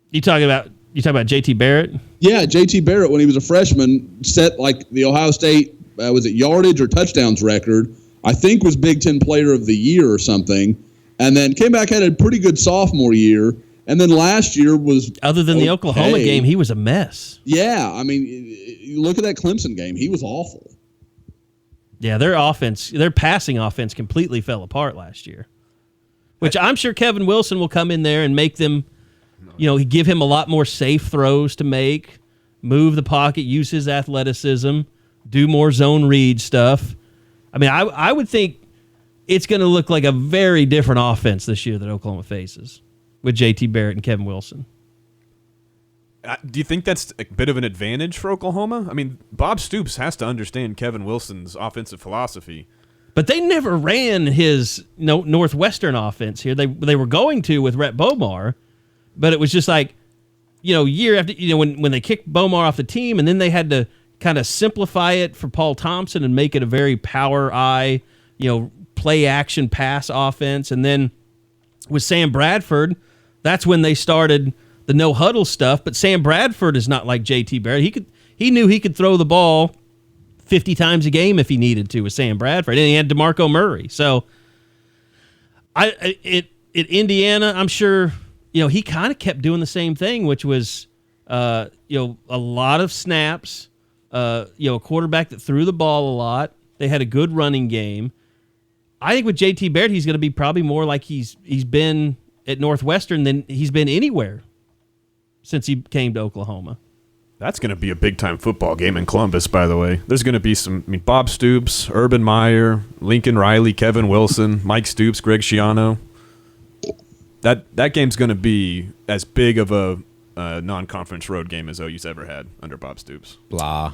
You talking about JT Barrett? Yeah, JT Barrett, when he was a freshman, set like the Ohio State was it yardage or touchdowns record. I think was Big Ten Player of the Year or something, and then came back, had a pretty good sophomore year, and then last year was other than the Oklahoma game, he was a mess. Yeah, I mean, you look at that Clemson game; he was awful. Yeah, their passing offense completely fell apart last year, which I'm sure Kevin Wilson will come in there and make them, give him a lot more safe throws to make, move the pocket, use his athleticism, do more zone read stuff. I mean, I would think it's going to look like a very different offense this year that Oklahoma faces with JT Barrett and Kevin Wilson. Do you think that's a bit of an advantage for Oklahoma? I mean, Bob Stoops has to understand Kevin Wilson's offensive philosophy. But they never ran his Northwestern offense here. They were going to with Rhett Bomar, but it was just like, year after, when they kicked Bomar off the team, and then they had to kind of simplify it for Paul Thompson and make it a very power eye, play action pass offense. And then with Sam Bradford, that's when they started the no huddle stuff. But Sam Bradford is not like JT Barrett. He knew he could throw the ball 50 times a game if he needed to with Sam Bradford, and he had DeMarco Murray. So at Indiana, I'm sure he kind of kept doing the same thing, which was a lot of snaps. A quarterback that threw the ball a lot. They had a good running game. I think with JT Barrett, he's going to be probably more like he's been at Northwestern than he's been anywhere since he came to Oklahoma. That's going to be a big-time football game in Columbus, by the way. There's going to be Bob Stoops, Urban Meyer, Lincoln Riley, Kevin Wilson, Mike Stoops, Greg Schiano. That game's going to be as big of a non-conference road game as OU's ever had under Bob Stoops. Blah.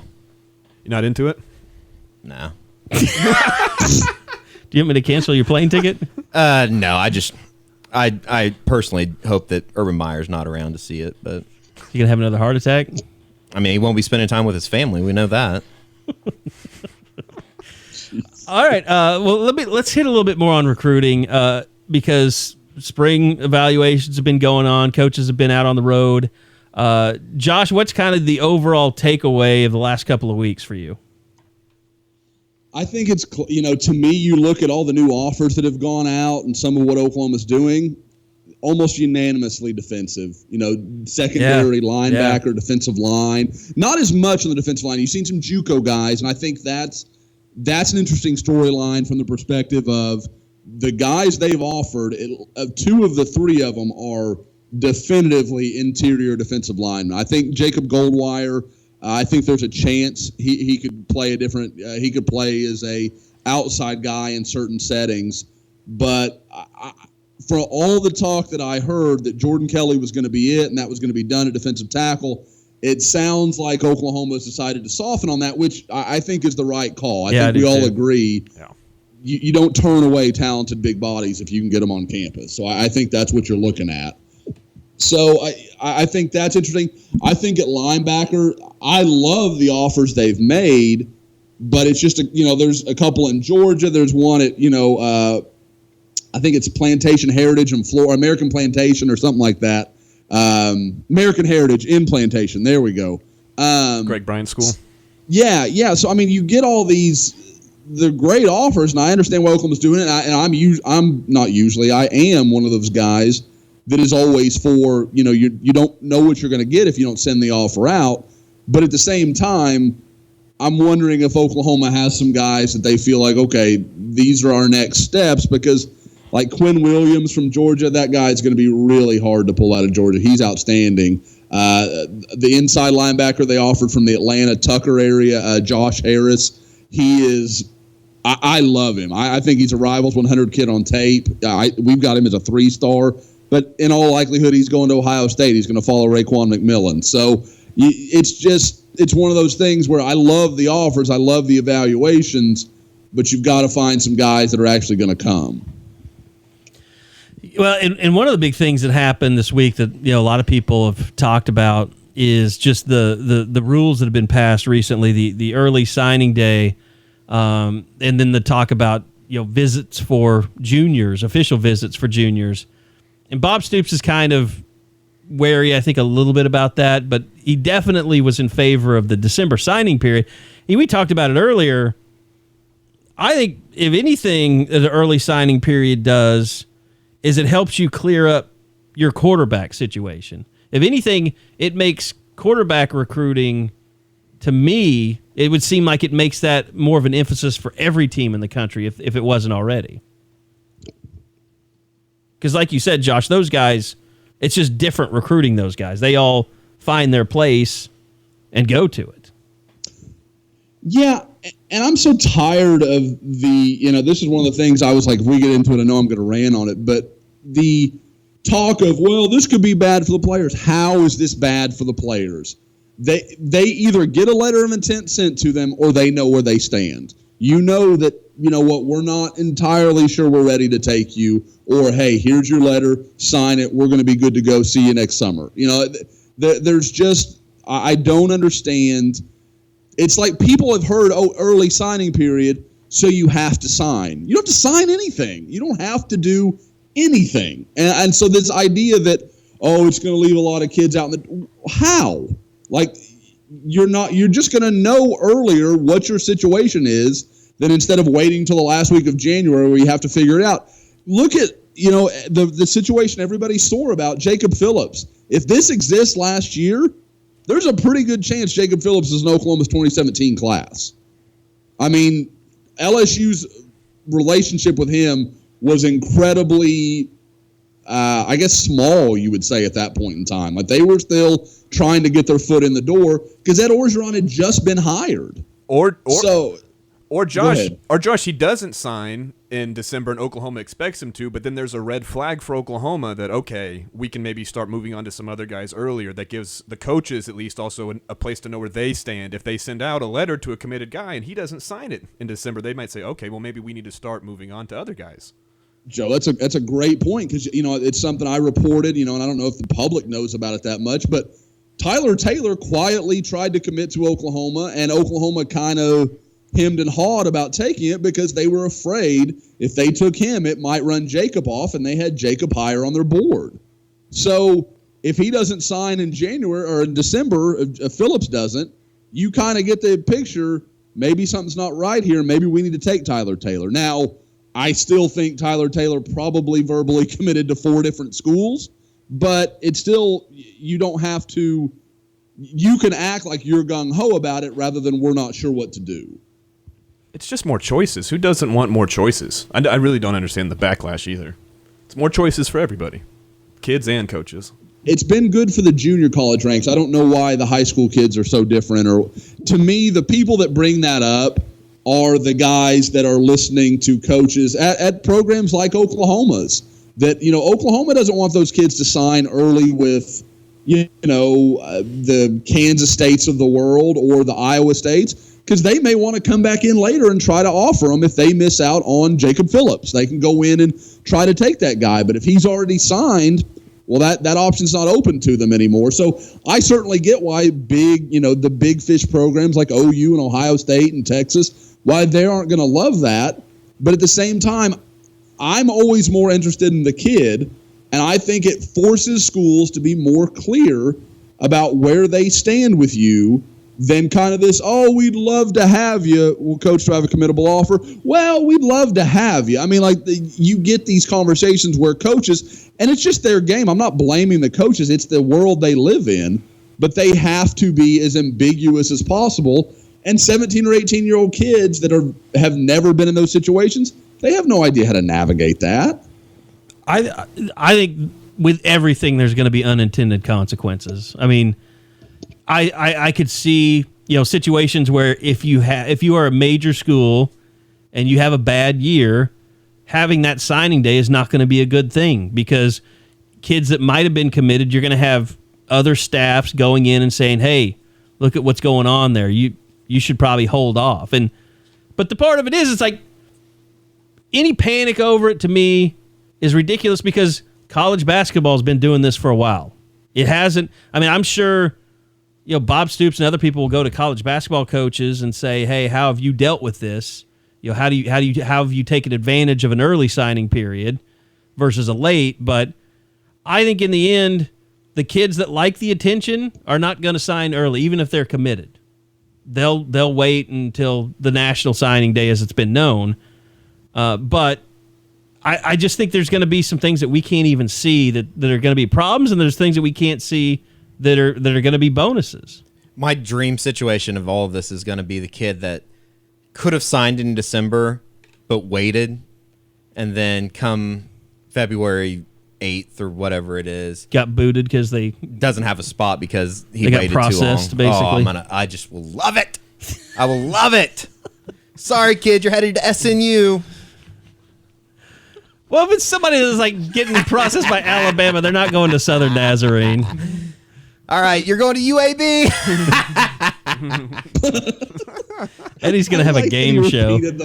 You not into it? No. Do you want me to cancel your plane ticket? No. I personally hope that Urban Meyer's not around to see it, but You gonna have another heart attack? I mean, he won't be spending time with his family. We know that. All right. Well, let's hit a little bit more on recruiting because spring evaluations have been going on. Coaches have been out on the road. Josh, what's kind of the overall takeaway of the last couple of weeks for you? I think it's, to me, you look at all the new offers that have gone out and some of what Oklahoma's doing, almost unanimously defensive. Secondary linebacker, defensive line. Not as much on the defensive line. You've seen some JUCO guys, and I think that's an interesting storyline from the perspective of the guys they've offered. 2 of the 3 of them are definitively interior defensive linemen. I think Jacob Goldwire I think there's a chance he could play he could play as a outside guy in certain settings. But for all the talk that I heard that Jordan Kelly was going to be it and that was going to be done at defensive tackle, it sounds like Oklahoma has decided to soften on that, which I think is the right call. I think we all agree. Yeah. You don't turn away talented big bodies if you can get them on campus. So I think that's what you're looking at. So I think that's interesting. I think at linebacker, I love the offers they've made, but it's just, there's a couple in Georgia. There's one at, I think it's Plantation Heritage in Florida, American Plantation or something like that. American Heritage in Plantation. There we go. Greg Bryant School. Yeah. So, you get all the great offers, and I understand why Oklahoma's doing it. I'm not usually. I am one of those guys that is always for, you don't know what you're going to get if you don't send the offer out. But at the same time, I'm wondering if Oklahoma has some guys that they feel like, okay, these are our next steps, because like Quinn Williams from Georgia, that guy is going to be really hard to pull out of Georgia. He's outstanding. The inside linebacker they offered from the Atlanta Tucker area, Josh Harris, he is – I love him. I think he's a Rivals 100 kid on tape. We've got him as a 3-star, but in all likelihood he's going to Ohio State. He's going to follow Raekwon McMillan. So it's one of those things where I love the offers, I love the evaluations, but you've got to find some guys that are actually going to come. Well, and one of the big things that happened this week that a lot of people have talked about is just the rules that have been passed recently, the early signing day, and then the talk about visits for juniors, official visits for juniors. And Bob Stoops is kind of wary, I think, a little bit about that, but he definitely was in favor of the December signing period. We talked about it earlier. I think if anything the early signing period does is it helps you clear up your quarterback situation. If anything, it makes quarterback recruiting, to me, it would seem like it makes that more of an emphasis for every team in the country if it wasn't already. Because like you said, Josh, those guys, it's just different recruiting those guys. They all find their place and go to it. Yeah, and I'm so tired of this is one of the things I was like, if we get into it, I know I'm going to rant on it, but the talk of, well, this could be bad for the players. How is this bad for the players? They either get a letter of intent sent to them or they know where they stand. That, we're not entirely sure we're ready to take you, or, hey, here's your letter, sign it, we're going to be good to go, see you next summer. There's just, I don't understand. It's like people have heard, early signing period, so you have to sign. You don't have to sign anything. You don't have to do anything. And so this idea that, it's going to leave a lot of kids out. How? Like, you're just going to know earlier what your situation is than instead of waiting till the last week of January where you have to figure it out. Look at, the situation everybody's sore about, Jacob Phillips. If this exists last year, there's a pretty good chance Jacob Phillips is in Oklahoma's 2017 class. LSU's relationship with him was incredibly, small, you would say, at that point in time. Like, they were still trying to get their foot in the door because Ed Orgeron had just been hired. Or Josh, he doesn't sign in December and Oklahoma expects him to, but then there's a red flag for Oklahoma that, okay, we can maybe start moving on to some other guys earlier. That gives the coaches at least also a place to know where they stand. If they send out a letter to a committed guy and he doesn't sign it in December, they might say, okay, well, maybe we need to start moving on to other guys. Joe, that's a great point because, it's something I reported, and I don't know if the public knows about it that much, but Tyler Taylor quietly tried to commit to Oklahoma, and Oklahoma kind of hemmed and hawed about taking it because they were afraid if they took him, it might run Jacob off, and they had Jacob higher on their board. So if he doesn't sign in January or in December, if Phillips doesn't, you kind of get the picture, maybe something's not right here, maybe we need to take Tyler Taylor. Now, I still think Tyler Taylor probably verbally committed to 4 different schools, but it's still, you don't have to, you can act like you're gung-ho about it rather than we're not sure what to do. It's just more choices. Who doesn't want more choices? I really don't understand the backlash either. It's more choices for everybody, kids and coaches. it's been good for the junior college ranks. I don't know why the high school kids are so different. Or to me, the people that bring that up are the guys that are listening to coaches at programs like Oklahoma's. That, Oklahoma doesn't want those kids to sign early with, the Kansas States of the world or the Iowa States, because they may want to come back in later and try to offer them if they miss out on Jacob Phillips. They can go in and try to take that guy. But if he's already signed, well, that option's not open to them anymore. So I certainly get why the big fish programs like OU and Ohio State and Texas, why they aren't going to love that. But at the same time, I'm always more interested in the kid, and I think it forces schools to be more clear about where they stand with you than kind of this, oh, we'd love to have you. Well, coach, do I have a committable offer? Well, we'd love to have you. I mean, you get these conversations where coaches, and it's just their game. I'm not blaming the coaches. It's the world they live in, but they have to be as ambiguous as possible. And 17 or 18-year-old kids that have never been in those situations, they have no idea how to navigate that. I think with everything, there's going to be unintended consequences. I mean, I could see situations where if you are a major school and you have a bad year, having that signing day is not going to be a good thing, because kids that might have been committed, you're going to have other staffs going in and saying, hey, look at what's going on there. You should probably hold off. But the part of it is, it's like any panic over it to me is ridiculous, because college basketball has been doing this for a while. It hasn't. I mean, I'm sure Bob Stoops and other people will go to college basketball coaches and say, hey, how have you dealt with this? How have you taken advantage of an early signing period versus a late? But I think in the end, the kids that like the attention are not going to sign early, even if they're committed. They'll wait until the national signing day, as it's been known. But I just think there's going to be some things that we can't even see that are going to be problems, and there's things that we can't see that are going to be bonuses. My dream situation of all of this is going to be the kid that could have signed in December but waited, and then come February 8th or whatever it is, got booted because they doesn't have a spot because they got waited processed, too long. basically. I just will love it. I will love it. Sorry, kid, you're headed to SNU. Well, if it's somebody that's getting processed by Alabama, they're not going to Southern Nazarene. All right, you're going to UAB. Eddie's going to have a game show. It'd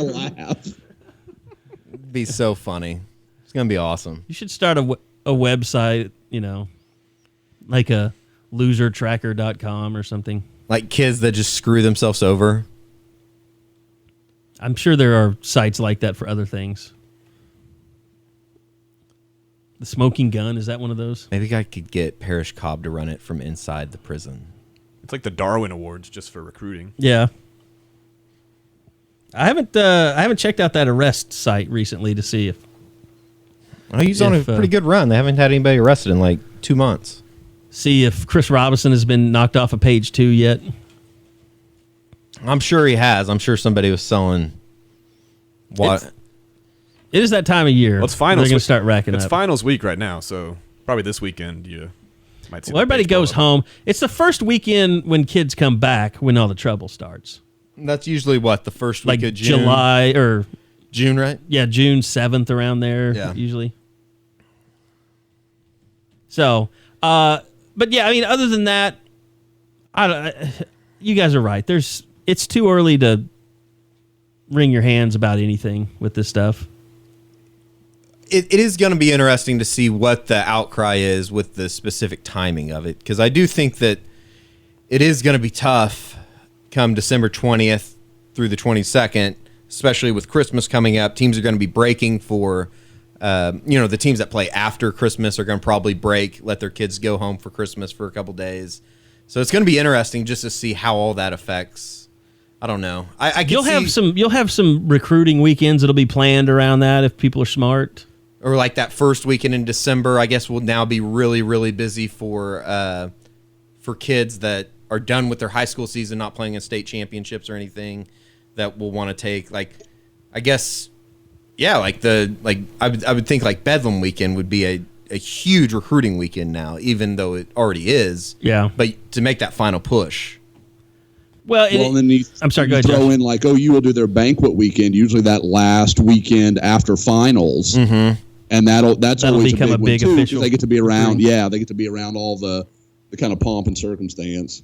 be so funny. It's going to be awesome. You should start a website, like a losertracker.com or something. Like kids that just screw themselves over. I'm sure there are sites like that for other things. The Smoking Gun, is that one of those? Maybe I could get Parrish Cobb to run it from inside the prison. It's like the Darwin Awards just for recruiting. Yeah. I haven't checked out that arrest site recently to see if... Oh, he's on a pretty good run. They haven't had anybody arrested in 2 months. See if Chris Robinson has been knocked off of page 2 yet. I'm sure he has. I'm sure somebody was selling... What? It is that time of year. Well, it's finals. They're going to start racking up. It's finals week right now, so probably this weekend you might see. Well, everybody goes home. It's the first weekend when kids come back when all the trouble starts. That's usually the first week of June? July or June, right? Yeah, June 7th around there. Yeah. Usually. So, but yeah, I mean, other than that, you guys are right. It's too early to wring your hands about anything with this stuff. It is going to be interesting to see what the outcry is with the specific timing of it, because I do think that it is going to be tough come December 20th through the 22nd, especially with Christmas coming up. Teams are going to be breaking for, the teams that play after Christmas are going to probably break, let their kids go home for Christmas for a couple days. So it's going to be interesting just to see how all that affects. I don't know. You'll have some recruiting weekends that'll be planned around that if people are smart. Or that first weekend in December, I guess, will now be really, really busy for kids that are done with their high school season, not playing in state championships or anything, that will want to take I would think Bedlam weekend would be a huge recruiting weekend now, even though it already is. Yeah. But to make that final push. Well, and then I'm sorry, go ahead, throw Josh. in like OU will do their banquet weekend, usually that last weekend after finals. Mm-hmm. And that's That'll always become a a big, big one too, official because they get to be around. recruiting. Yeah, they get to be around all the kind of pomp and circumstance.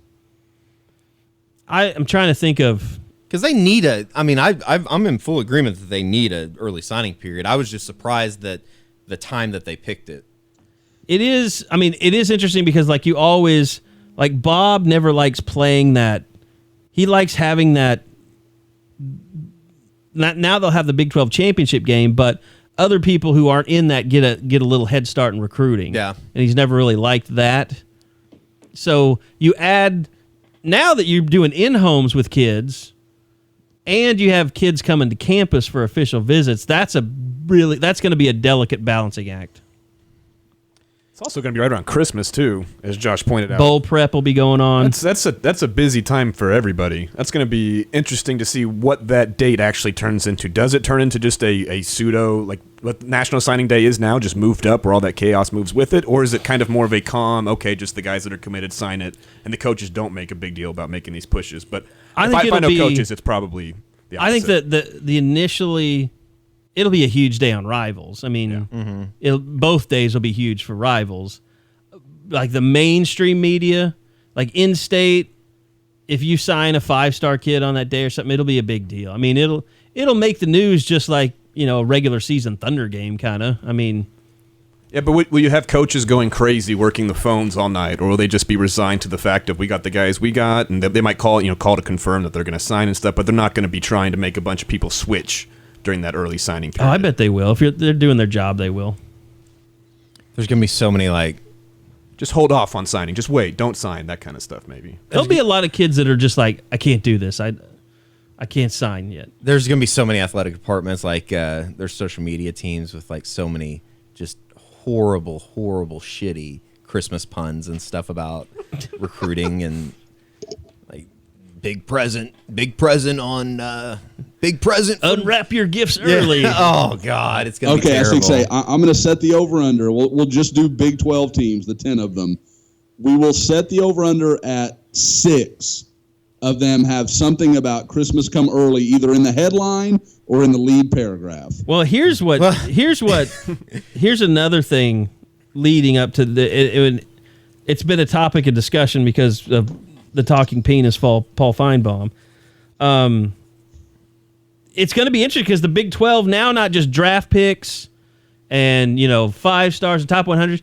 I'm trying to think of. Because they need I'm in full agreement that they need an early signing period. I was just surprised that the time that they picked it. It is interesting because like you always, like Bob never likes playing that. He likes having that. Now they'll have the Big 12 championship game, but other people who aren't in that get a little head start in recruiting. Yeah. And he's never really liked that. So you add, now that you're doing in-homes with kids and you have kids coming to campus for official visits, that's going to be a delicate balancing act. It's also going to be right around Christmas too, as Josh pointed out. Bowl prep will be going on. That's a busy time for everybody. That's going to be interesting to see what that date actually turns into. Does it turn into just a pseudo, like what National Signing Day is now, just moved up where all that chaos moves with it? Or is it kind of more of a calm, okay, just the guys that are committed sign it, and the coaches don't make a big deal about making these pushes? But if I know coaches, it's probably the opposite. I think that the initially, it'll be a huge day on Rivals. I mean, both days will be huge for Rivals. Like the mainstream media, like in-state, if you sign a 5-star kid on that day or something, it'll be a big deal. I mean, it'll make the news just like, a regular season Thunder game kind of. I mean, yeah, but will you have coaches going crazy working the phones all night, or will they just be resigned to the fact of we got the guys we got, and they might call to confirm that they're going to sign and stuff, but they're not going to be trying to make a bunch of people switch during that early signing period? I bet they will. If they're doing their job, they will. There's going to be so many just hold off on signing. Just wait. Don't sign. That kind of stuff, maybe. There'll be a lot of kids that are just like, I can't do this. I can't sign yet. there's going to be so many athletic departments, there's social media teams with so many just horrible, shitty Christmas puns and stuff about recruiting and big present on big present. Unwrap your gifts early. Oh God, it's going to be Okay, I terrible. was going to say, I'm going to set the over-under. We'll just do Big 12 teams, the 10 of them. We will set the over-under at 6 of them have something about Christmas come early, either in the headline or in the lead paragraph. Well, here's another thing leading up to it's been a topic of discussion because of the talking penis Paul Feinbaum. It's going to be interesting because the Big 12 now, not just draft picks and 5 stars and top 100s,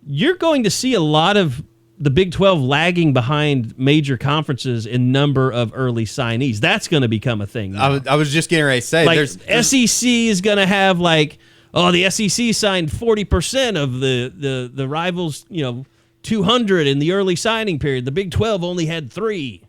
you're going to see a lot of the Big 12 lagging behind major conferences in number of early signees. That's going to become a thing now. I was just getting ready to say, there's SEC is going to have the SEC signed 40% of the Rivals, 200 in the early signing period. The Big 12 only had 3.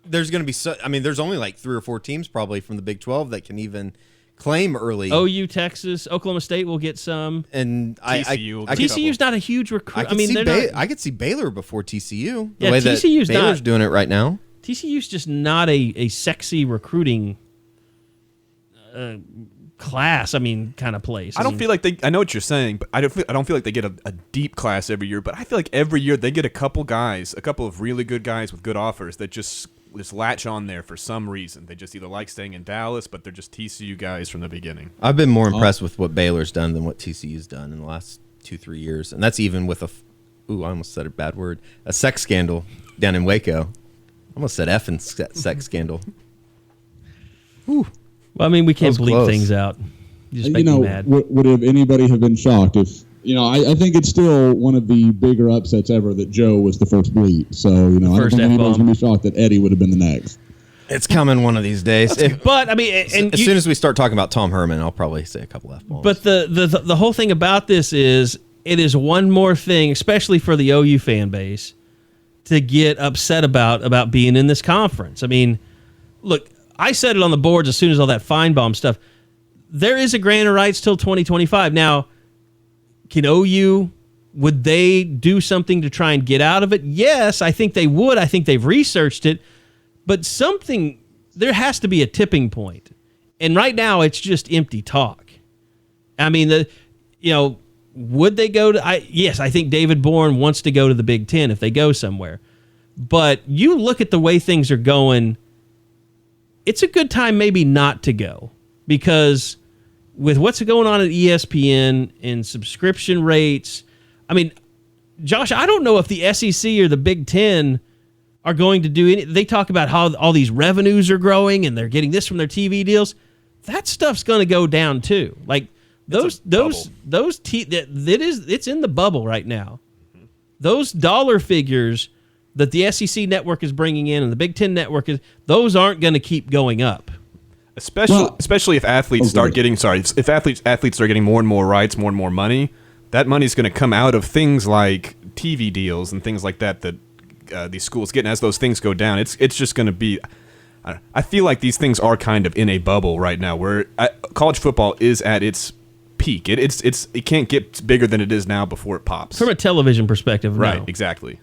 there's going to be there's only 3 or 4 teams probably from the Big 12 that can even claim early. OU, Texas, Oklahoma State will get some. And TCU's not a huge recruit. I could see Baylor before TCU. The Yeah, way TCU's that Baylor's doing it right now. TCU's just not a sexy recruiting class. Kind of place. I don't feel like they. I know what you're saying, but I don't feel like they get a deep class every year. But I feel like every year they get a couple of really good guys with good offers that just latch on there for some reason. They just either like staying in Dallas, but they're just TCU guys from the beginning. I've been more impressed with what Baylor's done than what TCU's done in the last 2-3 years, and that's even with I almost said a bad word, a sex scandal down in Waco. I almost said effing sex scandal. Well, we can't bleep close. things out. You just make me mad. Would have anybody have been shocked if I think it's still one of the bigger upsets ever that Joe was the first bleep. So I don't First think anybody's F-bomb. gonna be shocked that Eddie would have been the next. It's coming one of these days. But As soon as we start talking about Tom Herman, I'll probably say a couple F-bombs. But the whole thing about this is it is one more thing, especially for the OU fan base, to get upset about being in this conference. Look, I said it on the boards as soon as all that Feinbaum stuff. There is a grant of rights till 2025. Now, can OU, would they do something to try and get out of it? Yes, I think they would. I think they've researched it. But there has to be a tipping point. And right now, it's just empty talk. would they go to? Yes, I think David Bourne wants to go to the Big Ten if they go somewhere. But you look at the way things are going, it's a good time maybe not to go, because with what's going on at ESPN and subscription rates, I mean, Josh, I don't know if the SEC or the Big Ten are going to do any. They talk about how all these revenues are growing and they're getting this from their TV deals. That stuff's going to go down too. Like it's in the bubble right now. Mm-hmm. Those dollar figures that the SEC network is bringing in and the Big Ten network those aren't going to keep going up. Especially if athletes start getting if athletes are getting more and more rights, more and more money, that money's going to come out of things like TV deals and things like that these schools get. And as those things go down, it's just going to be. I feel like these things are kind of in a bubble right now, where college football is at its peak. It can't get bigger than it is now before it pops. From a television perspective, right? No. Exactly.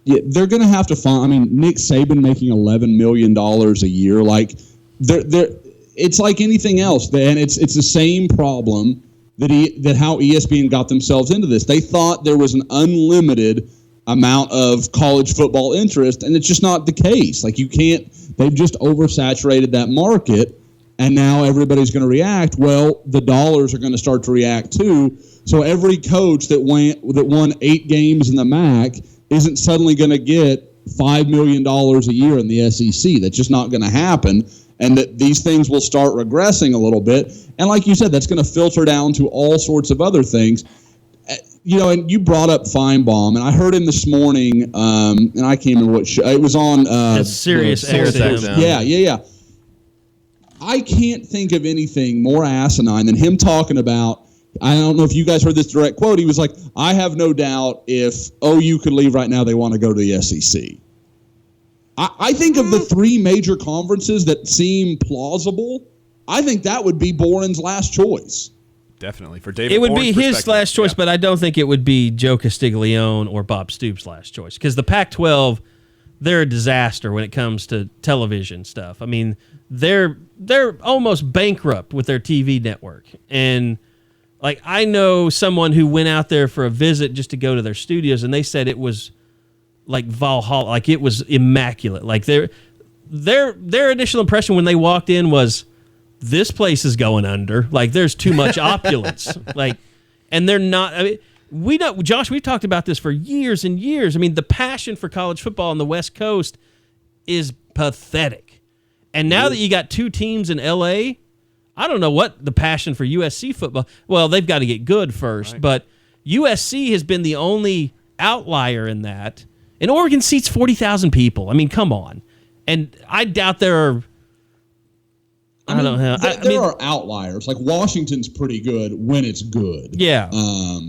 Yeah, they're going to have to find. I mean, Nick Saban making $11 million a year, like it's like anything else, and it's the same problem that how ESPN got themselves into this. They thought there was an unlimited amount of college football interest, and it's just not the case. Like, you can't. They've just oversaturated that market, and now everybody's going to react. Well, the dollars are going to start to react too. So every coach that won 8 games in the MAC isn't suddenly going to get $5 million a year in the SEC. That's just not going to happen, and that these things will start regressing a little bit. And like you said, that's going to filter down to all sorts of other things. And you brought up Feinbaum, and I heard him this morning, and I can't remember what show. It was on Sirius XM. Yeah. I can't think of anything more asinine than him talking about, I don't know if you guys heard this direct quote, he was like, I have no doubt if OU could leave right now, they want to go to the SEC. I think of the 3 major conferences that seem plausible, I think that would be Boren's last choice. Definitely. For David it would Bourne's be his last choice, but I don't think it would be Joe Castiglione or Bob Stoops' last choice, because the Pac-12, they're a disaster when it comes to television stuff. I mean, they're almost bankrupt with their TV network. And like, I know someone who went out there for a visit just to go to their studios, and they said it was like Valhalla, like it was immaculate. Like their initial impression when they walked in was, this place is going under. Like, there's too much opulence. Like, and they're not. I mean, we know, Josh. We've talked about this for years and years. I mean, the passion for college football on the West Coast is pathetic. And now that you got 2 teams in LA, I don't know what the passion for USC football. Well, they've got to get good first, right. But USC has been the only outlier in that. And Oregon seats 40,000 people. I mean, come on. And I doubt there are. I don't know. There are outliers. Like, Washington's pretty good when it's good. Yeah.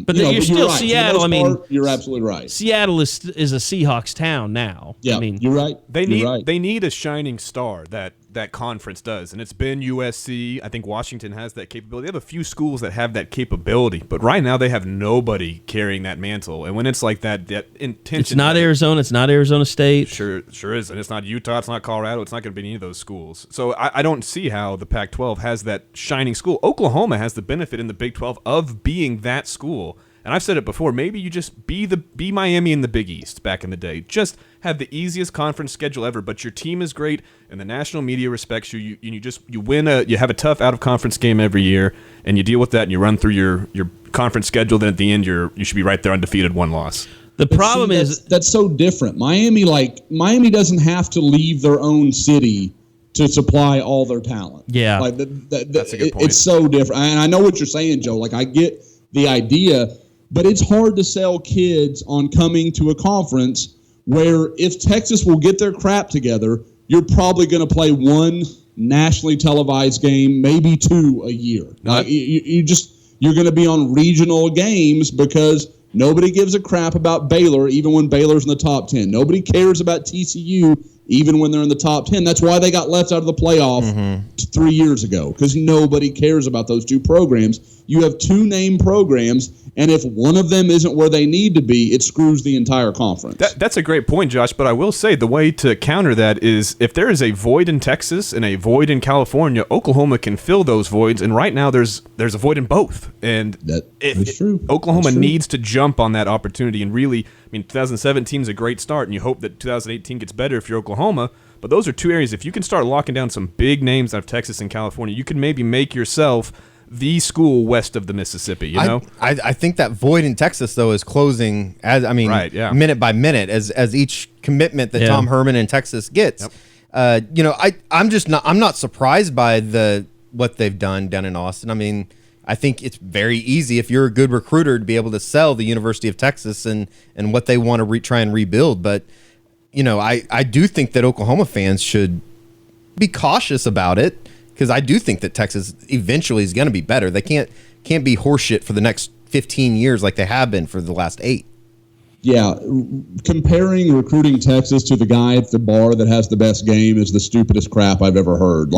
But you're still right. Seattle. I mean, you're absolutely right. Seattle is a Seahawks town now. Yeah, I mean, you're right. They need a shining star that conference does, and it's been USC. I think Washington has that capability. They have a few schools that have that capability, but right now they have nobody carrying that mantle. And when it's like that intention, it's not Arizona. It's not Arizona State. Sure is, and it's not Utah. It's not Colorado. It's not going to be any of those schools. So I don't see how the Pac-12 has that shining school. Oklahoma has the benefit in the Big 12 of being that school. And I've said it before, maybe you just be Miami in the Big East back in the day. Just have the easiest conference schedule ever, but your team is great and the national media respects you. You win you have a tough out of conference game every year, and you deal with that and you run through your conference schedule. Then at the end you should be right there undefeated, 1 loss. The problem is that's so different. Miami doesn't have to leave their own city to supply all their talent. Yeah, like that's a good point. It's so different, and I know what you're saying, Joe. Like, I get the idea. But it's hard to sell kids on coming to a conference where if Texas will get their crap together, you're probably going to play 1 nationally televised game, maybe 2 a year. Like, you're going to be on regional games because nobody gives a crap about Baylor, even when Baylor's in the top 10. Nobody cares about TCU, even when they're in the top 10. That's why they got left out of the playoff 3 years ago, because nobody cares about those two programs. You have two name programs, and if one of them isn't where they need to be, it screws the entire conference. That's a great point, Josh, but I will say the way to counter that is if there is a void in Texas and a void in California, Oklahoma can fill those voids, and right now there's a void in both. And that's true. Oklahoma needs to jump on that opportunity and really, 2017 is a great start, and you hope that 2018 gets better if you're Oklahoma, but those are two areas. If you can start locking down some big names out of Texas and California, you can maybe make yourself the school west of the Mississippi, you know? I think that void in Texas, though, is closing, minute by minute, as each commitment that Tom Herman in Texas gets. Yep. I'm not surprised by what they've done down in Austin. I think it's very easy if you're a good recruiter to be able to sell the University of Texas and what they want to try and rebuild. But, I do think that Oklahoma fans should be cautious about it, because I do think that Texas eventually is going to be better. They can't be horseshit for the next 15 years like they have been for the last 8. Yeah, comparing recruiting Texas to the guy at the bar that has the best game is the stupidest crap I've ever heard.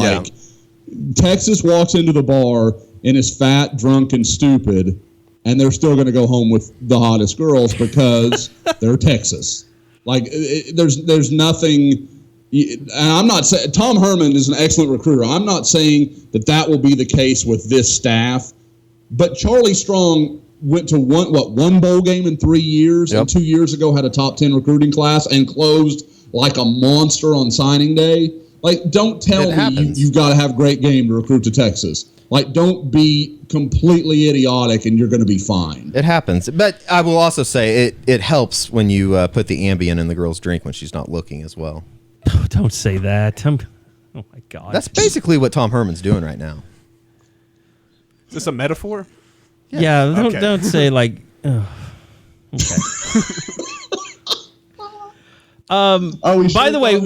Texas walks into the bar and is fat, drunk, and stupid, and they're still going to go home with the hottest girls because they're Texas. There's nothing. And I'm not saying Tom Herman is an excellent recruiter. I'm not saying that will be the case with this staff. But Charlie Strong went to one bowl game in 3 years, and 2 years ago had a top 10 recruiting class and closed like a monster on signing day. Don't tell me you've got to have a great game to recruit to Texas. Don't be completely idiotic and you're going to be fine. It happens. But I will also say it helps when you put the Ambien in the girl's drink when she's not looking as well. Don't say that. Oh my God. That's basically what Tom Herman's doing right now. Is this a metaphor? Yeah. Don't say okay. By the way,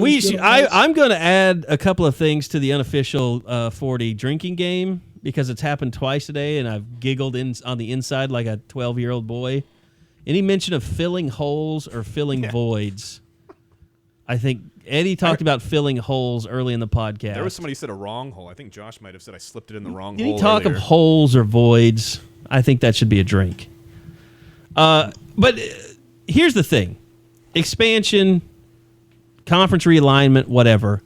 I'm going to add a couple of things to the unofficial 40 drinking game because it's happened twice today, and I've giggled on the inside like a 12-year-old boy. Any mention of filling holes or filling voids? I think Eddie talked about filling holes early in the podcast. There was somebody who said a wrong hole. I think Josh might have said I slipped it in the wrong hole. Any talk of holes or voids, I think that should be a drink. But here's the thing. Expansion, conference realignment, whatever.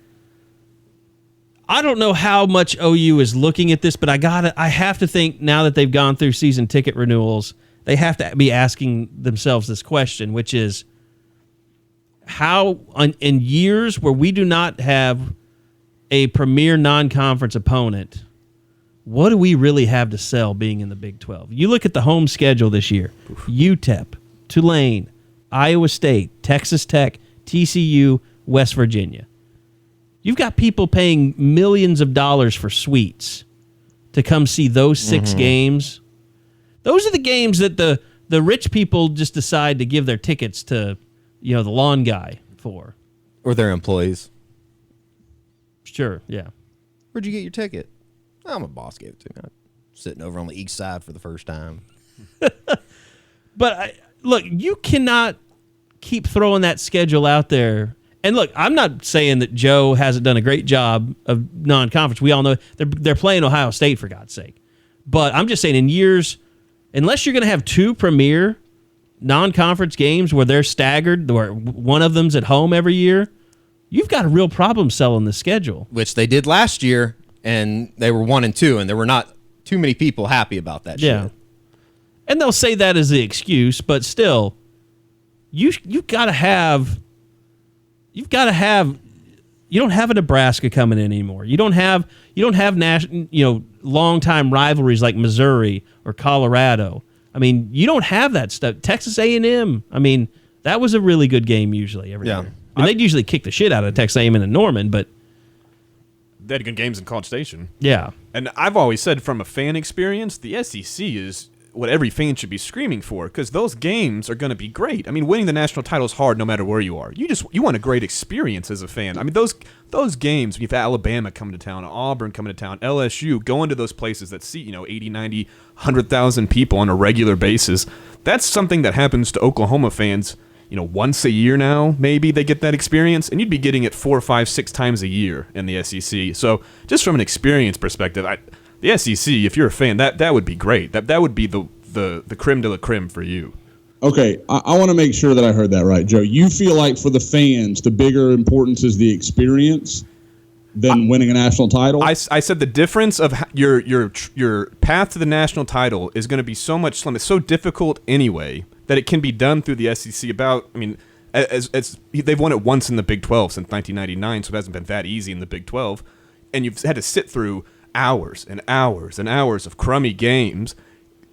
I don't know how much OU is looking at this, but I have to think now that they've gone through season ticket renewals, they have to be asking themselves this question, which is, how in years where we do not have a premier non-conference opponent, what do we really have to sell being in the Big 12? You look at the home schedule this year: UTEP, Tulane, Iowa State, Texas Tech, TCU, West Virginia. You've got people paying millions of dollars for suites to come see those 6 games. Those are the games that the rich people just decide to give their tickets to, the lawn guy for. Or their employees. Sure, yeah. Where'd you get your ticket? Oh, my boss gave it to me. I'm sitting over on the east side for the first time. But, look, you cannot keep throwing that schedule out there. And, look, I'm not saying that Joe hasn't done a great job of non-conference. We all know they're playing Ohio State, for God's sake. But I'm just saying in years, unless you're going to have 2 premier non-conference games where they're staggered, where one of them's at home every year, you've got a real problem selling the schedule. Which they did last year, and they were 1-2, and there were not too many people happy about that shit. And they'll say that as the excuse, but still, you've got to have. You don't have a Nebraska coming in anymore. You don't have national, long-time rivalries like Missouri or Colorado. You don't have that stuff. Texas A&M. That was a really good game usually every year. They'd usually kick the shit out of Texas A&M and Norman, but they had good games in College Station. Yeah. And I've always said, from a fan experience, the SEC is what every fan should be screaming for, because those games are going to be great. Winning the national title is hard no matter where you are. You want a great experience as a fan. Those games, when you've Alabama coming to town, Auburn coming to town, LSU, going to those places that seat 80, 90, 100,000 people on a regular basis, that's something that happens to Oklahoma fans once a year now, maybe they get that experience, and you'd be getting it 4, 5, 6 times a year in the SEC. So just from an experience perspective, the SEC, if you're a fan, that would be great. That would be the creme de la creme for you. Okay, I want to make sure that I heard that right, Joe. You feel like for the fans, the bigger importance is the experience than winning a national title? I said the difference of your path to the national title is going to be so much slim. It's so difficult anyway that it can be done through the SEC. As they've won it once in the Big 12 since 1999, so it hasn't been that easy in the Big 12, and you've had to sit through hours and hours and hours of crummy games.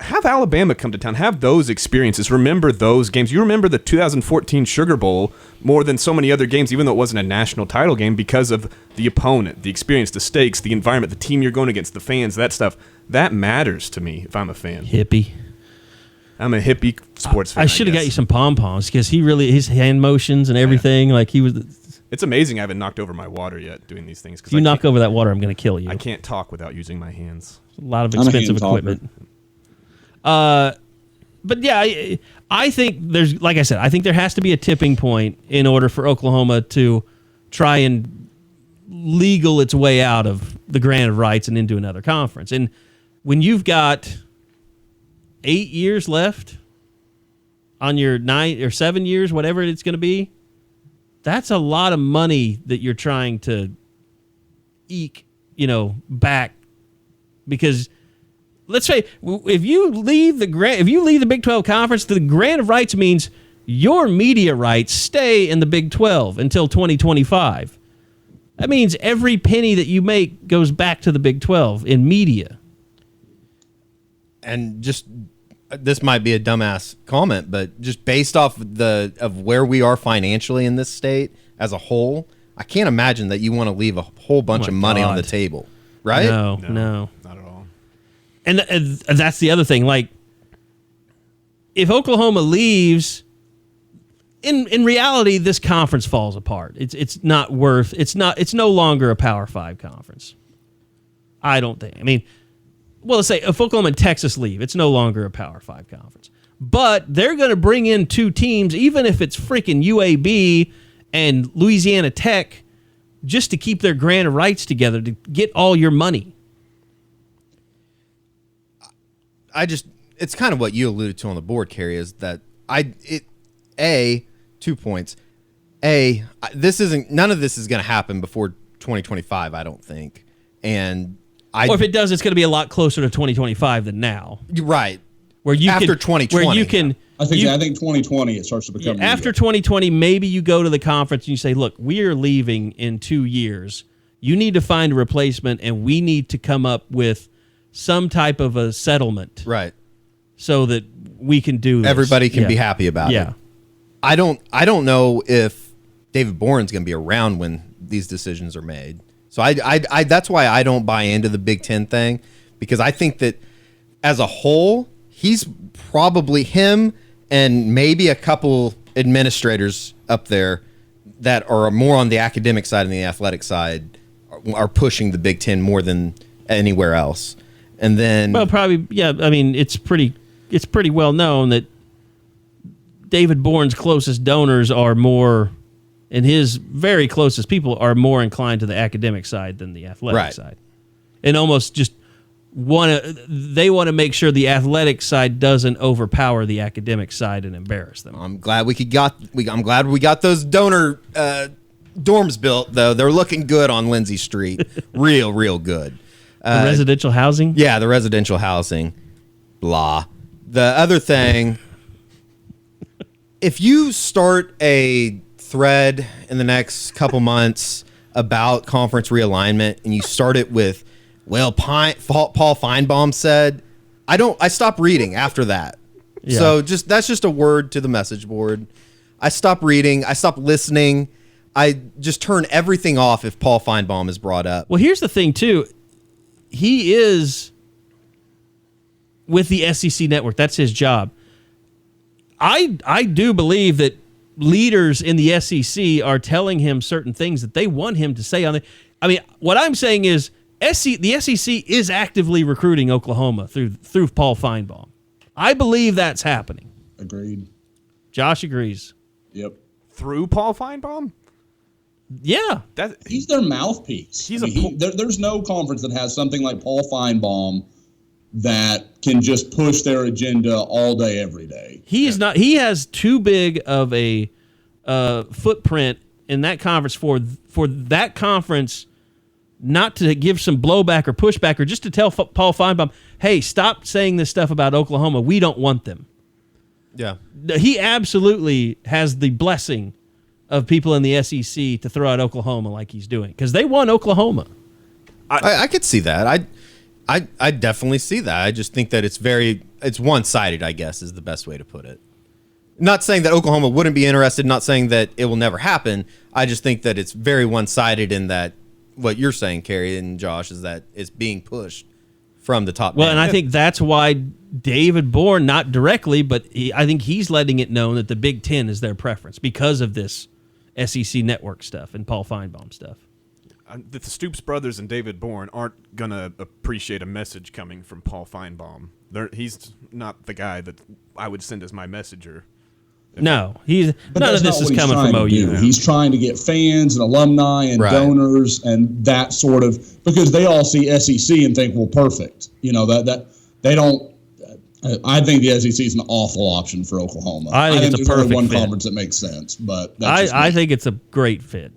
Have Alabama come to town. Have those experiences. Remember those games. You remember the 2014 Sugar Bowl more than so many other games, even though it wasn't a national title game, because of the opponent, the experience, the stakes, the environment, the team you're going against, the fans, that stuff. That matters to me if I'm a fan. Hippie. I'm a hippie sports fan. I should have got you some pom-poms because his hand motions and everything, like he was... It's amazing I haven't knocked over my water yet doing these things. If you knock over that water, I'm going to kill you. I can't talk without using my hands. A lot of expensive equipment. But yeah, I think there's, like I said, I think there has to be a tipping point in order for Oklahoma to try and legal its way out of the grant of rights and into another conference. And when you've got 8 years left on your 9 or 7 years, whatever it's going to be, that's a lot of money that you're trying to eke, back, because let's say if you leave the Big 12 conference, the grant of rights means your media rights stay in the Big 12 until 2025. That means every penny that you make goes back to the Big 12 in media. And just, this might be a dumbass comment, but just based off of where we are financially in this state as a whole, I can't imagine that you want to leave a whole bunch of money on the table, right? No. Not at all. And that's the other thing. Like, if Oklahoma leaves, in reality, this conference falls apart. It's no longer a Power 5 conference. I don't think. I mean, well, let's say if Oklahoma and Texas leave, it's no longer a Power 5 conference. But they're going to bring in 2 teams, even if it's freaking UAB and Louisiana Tech, just to keep their grant of rights together to get all your money. It's kind of what you alluded to on the board, Kerry, is that 2 points. None of this is going to happen before 2025, I don't think. Or if it does, it's going to be a lot closer to 2025 than now. Right. Where you after 2020. Where you can. I think 2020 it starts to become. After 2020, maybe you go to the conference and you say, "Look, we are leaving in 2 years. You need to find a replacement, and we need to come up with some type of a settlement, right, so that we can do this." Everybody can be happy about it. I don't know if David Boren's going to be around when these decisions are made. So I that's why I don't buy into the Big Ten thing, because I think that as a whole, he's probably, him and maybe a couple administrators up there that are more on the academic side and the athletic side are pushing the Big Ten more than anywhere else. And then, well, probably, yeah. I mean, it's pretty well known that David Boren's closest donors are more, and his very closest people are more inclined to the academic side than the athletic side, and almost just want to make sure the athletic side doesn't overpower the academic side and embarrass them. I'm glad we got those donor dorms built, though. They're looking good on Lindsay Street, real good. The residential housing? Yeah, the residential housing. Blah. The other thing, if you start a thread in the next couple months about conference realignment and you start it with, well, Paul Feinbaum said, I stop reading after that. Yeah. So that's just a word to the message board. I stop reading. I stop listening. I just turn everything off if Paul Feinbaum is brought up. Well, here's the thing, too. He is with the SEC network. That's his job. I do believe that leaders in the SEC are telling him certain things that they want him to say on it. I mean, what I'm saying is the SEC is actively recruiting Oklahoma through Paul Feinbaum. I believe that's happening. Agreed. Josh agrees. Yep. Through Paul Feinbaum? Yeah. He's their mouthpiece. There's no conference that has something like Paul Feinbaum that can just push their agenda all day, every day. He's not. He has too big of a footprint in that conference for that conference not to give some blowback or pushback, or just to tell Paul Feinbaum, hey, stop saying this stuff about Oklahoma. We don't want them. Yeah. He absolutely has the blessing of people in the SEC to throw out Oklahoma like he's doing, because they won Oklahoma. I could see that. I definitely see that. I just think that it's one-sided, I guess, is the best way to put it. Not saying that Oklahoma wouldn't be interested, not saying that it will never happen. I just think that it's very one-sided in that what you're saying, Kerry and Josh, is that it's being pushed from the top. Well, and I think that's why David Bourne, not directly, but I think he's letting it known that the Big Ten is their preference because of this SEC network stuff and Paul Feinbaum stuff. The Stoops brothers and David Bourne aren't going to appreciate a message coming from Paul Feinbaum. He's not the guy that I would send as my messenger. No, none of this is coming from OU. He's trying to get fans and alumni and donors and that sort of, because they all see SEC and think, well, perfect. You know, that they don't. I think the SEC is an awful option for Oklahoma. I think it's a perfect one fit. Conference that makes sense, but I think it's a great fit.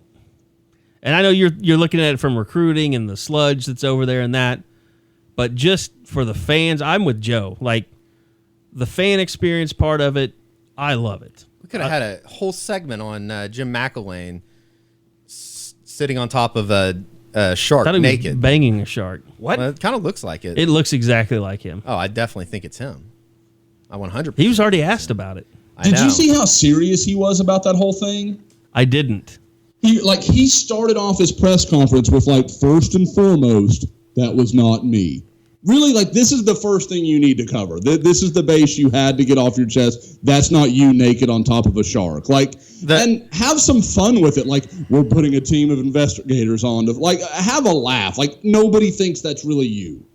And I know you're looking at it from recruiting and the sludge that's over there and that, but just for the fans, I'm with Joe. Like, the fan experience part of it, I love it. We could have had a whole segment on Jim McElwain sitting on top of a shark naked. Banging a shark. What? Well, it kind of looks like it. It looks exactly like him. Oh, I definitely think it's him. I 100%. He was already asked about it. Did you see how serious he was about that whole thing? I didn't. He started off his press conference with, like, first and foremost, that was not me. Really, like, this is the first thing you need to cover. This is the base you had to get off your chest. That's not you naked on top of a shark. And have some fun with it. Like, we're putting a team of investigators on to, like, have a laugh. Like, nobody thinks that's really you.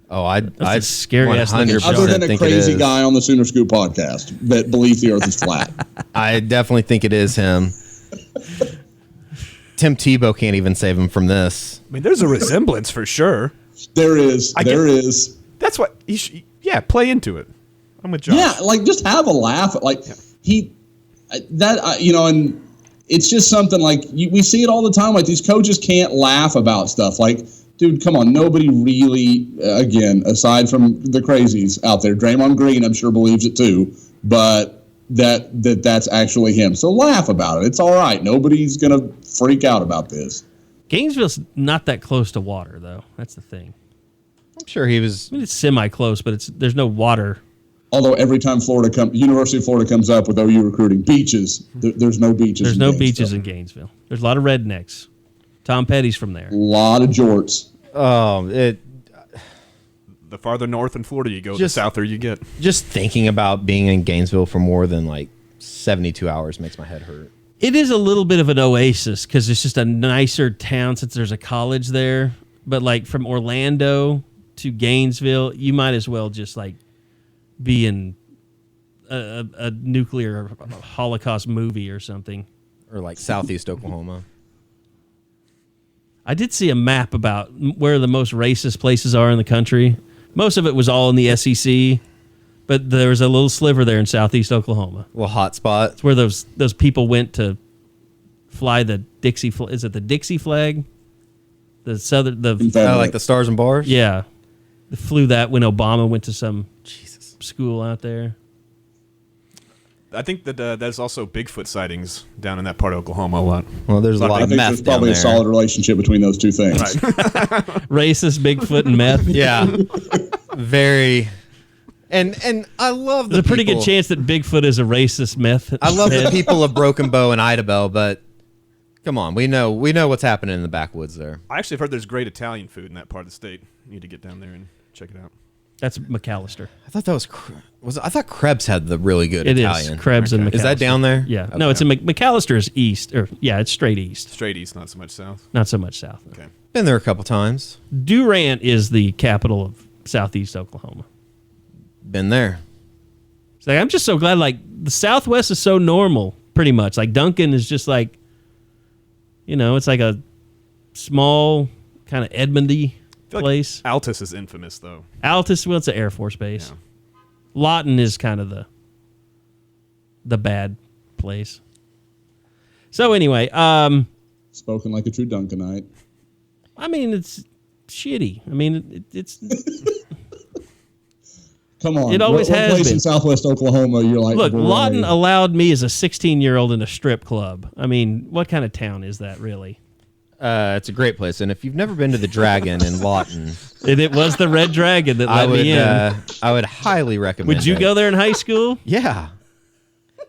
Oh, I'd scary ass thing. Other than a crazy guy on the Sooner Scoop podcast that believes the earth is flat. I definitely think it is him. Tim Tebow can't even save him from this. I mean, there's a resemblance for sure. There is. That's what play into it. I'm with Josh. Yeah, like, just have a laugh. Like, and it's just something like we see it all the time. Like, these coaches can't laugh about stuff. Like, dude, come on. Nobody really, again, aside from the crazies out there, Draymond Green, I'm sure, believes it too, but that's actually him. So laugh about it. It's all right. Nobody's going to freak out about this. Gainesville's not that close to water, though. That's the thing. I'm sure he was. I mean, it's semi-close, but there's no water. Although every time University of Florida comes up with OU recruiting, beaches, there's no beaches. There's no beaches in Gainesville. There's a lot of rednecks. Tom Petty's from there. A lot of jorts. The farther north in Florida you go, the souther you get. Just thinking about being in Gainesville for more than like 72 hours makes my head hurt. It is a little bit of an oasis because it's just a nicer town since there's a college there. But like from Orlando to Gainesville, you might as well just like be in a nuclear Holocaust movie or something. Or like Southeast Oklahoma. I did see a map about where the most racist places are in the country. Most of it was all in the SEC, but there was a little sliver there in Southeast Oklahoma. Well, hot spot. It's where those people went to fly the Dixie. Is it the Dixie flag? The southern like the Stars and Bars. Yeah, they flew that when Obama went to some school out there. I think that there's also Bigfoot sightings down in that part of Oklahoma a lot. Well, there's a lot of meth. There's probably a solid relationship between those two things. Right. Racist Bigfoot and meth. Yeah, very. And I love There's a pretty good chance that Bigfoot is a racist meth. I love the people of Broken Bow and Idabel, but come on, we know what's happening in the backwoods there. I actually have heard there's great Italian food in that part of the state. You need to get down there and check it out. That's McAllister. I thought that I thought Krebs had the really good Italian. It is Krebs and McAllister. Is that down there? Yeah. Okay. No, it's in McAllister is east. It's straight east. Straight east, not so much south. Not so much south. Okay. Been there a couple times. Durant is the capital of Southeast Oklahoma. Been there. It's like, I'm just so glad. Like, the Southwest is so normal, pretty much. Like Duncan is just like, it's like a small kind of Edmondy place. Like Altus is infamous, though. Altus, well, it's an Air Force base. Yeah. Lawton is kind of the bad place. So anyway, spoken like a true Duncanite. I mean, it's shitty. I mean, it's. Come on. It always what has place been. in Southwest Oklahoma you're like, look, Lawton allowed me as a 16-year-old in a strip club. I mean, what kind of town is that, really? It's a great place, and if you've never been to the Dragon in Lawton, it was the Red Dragon that let me in. I would highly recommend. Would you go there in high school? Yeah,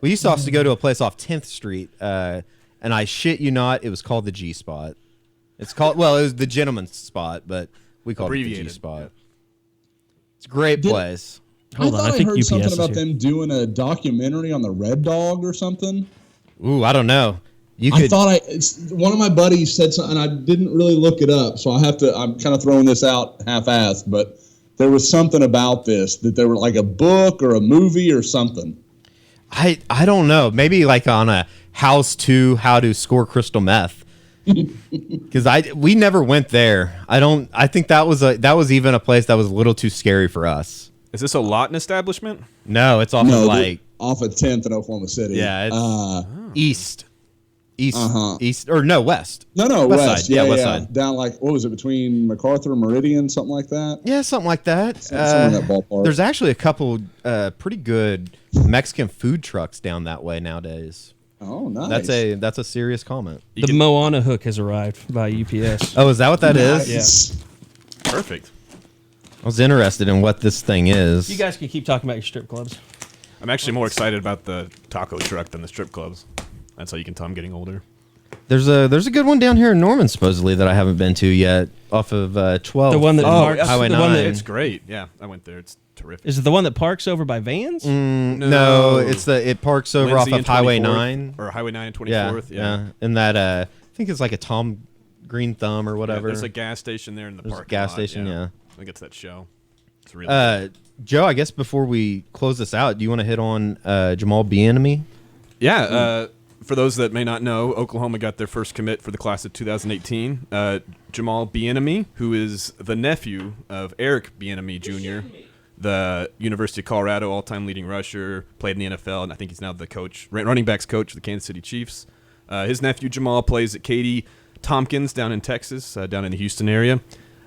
we used to also go to a place off 10th Street, and I shit you not, it was called the G Spot. It was the Gentleman's Spot, but we called it the G Spot. Yeah. It's a great place. Hold on, I think heard UPS something is about here. them doing a documentary on the Red Dog or something. Ooh, I don't know. One of my buddies said something, and I didn't really look it up, so I'm kind of throwing this out half-assed, but there was something about this, that there were like a book or a movie or something. I don't know. Maybe like on a how to score crystal meth. Because we never went there. I think that was even a place that was a little too scary for us. Is this a Lawton establishment? No, it's off of off of 10th in Oklahoma City. Yeah, it's east or no west. No, west. Side. Yeah, west side. Down like what was it, between MacArthur and Meridian, something like that? Yeah, something like that. Somewhere in that ballpark. There's actually a couple pretty good Mexican food trucks down that way nowadays. Oh, nice. That's a serious comment. The Moana hook has arrived by UPS. Oh, is that what that is? Yeah. Perfect. I was interested in what this thing is. You guys can keep talking about your strip clubs. I'm actually more excited about the taco truck than the strip clubs. That's how you can tell I'm getting older. There's a good one down here in Norman supposedly that I haven't been to yet, off of 12. The one that parks, Highway the 9. one that, It's great. Yeah, I went there. It's terrific. is it the one that parks over by Vans? No, it parks over Lindsay off of and Highway 24th, 9. or Highway 9 and 24th. Yeah. And that I think it's like a Tom Green Thumb or whatever. There's a gas station there in the parking lot. Gas station, yeah. I think it's that show. It's really good. Joe, I guess before we close this out, do you want to hit on Jamal Bieniemy? Yeah. For those that may not know, Oklahoma got their first commit for the class of 2018. Jamal Bieniemy, who is the nephew of Eric Bieniemy Jr., the University of Colorado all-time leading rusher, played in the NFL, and I think he's now the running backs coach of the Kansas City Chiefs. His nephew Jamal plays at Katy Tompkins down in Texas, down in the Houston area.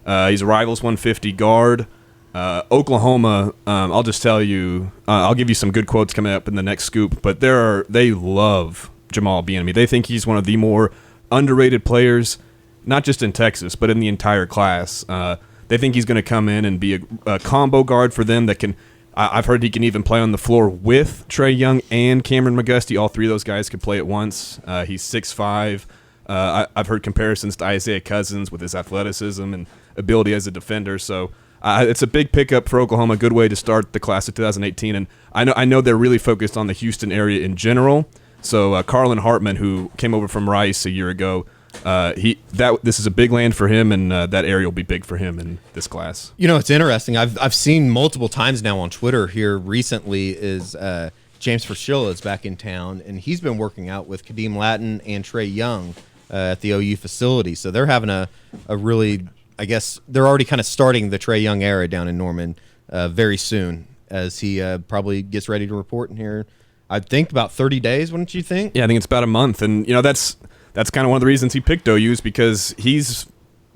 He's a Rivals 150 guard. Oklahoma, I'll just tell you, I'll give you some good quotes coming up in the next scoop, but they love Jamal Bieniemy. They think he's one of the more underrated players, not just in Texas, but in the entire class. They think he's going to come in and be a combo guard for them that can I've heard he can even play on the floor with Trae Young and Cameron McGusty. All three of those guys could play at once. He's 6'5". I've heard comparisons to Isaiah Cousins with his athleticism and ability as a defender. So it's a big pickup for Oklahoma, a good way to start the class of 2018. And I know they're really focused on the Houston area in general. So Carlin Hartman, who came over from Rice a year ago, this is a big land for him, and that area will be big for him in this class. You know, it's interesting. I've seen multiple times now on Twitter here recently is James Fraschilla is back in town, and he's been working out with Kadeem Lattin and Trae Young at the OU facility. So they're having a really, I guess, they're already kind of starting the Trae Young era down in Norman very soon as he probably gets ready to report in here. I think about 30 days, wouldn't you think? Yeah, I think it's about a month, and you know that's kind of one of the reasons he picked OU is because he's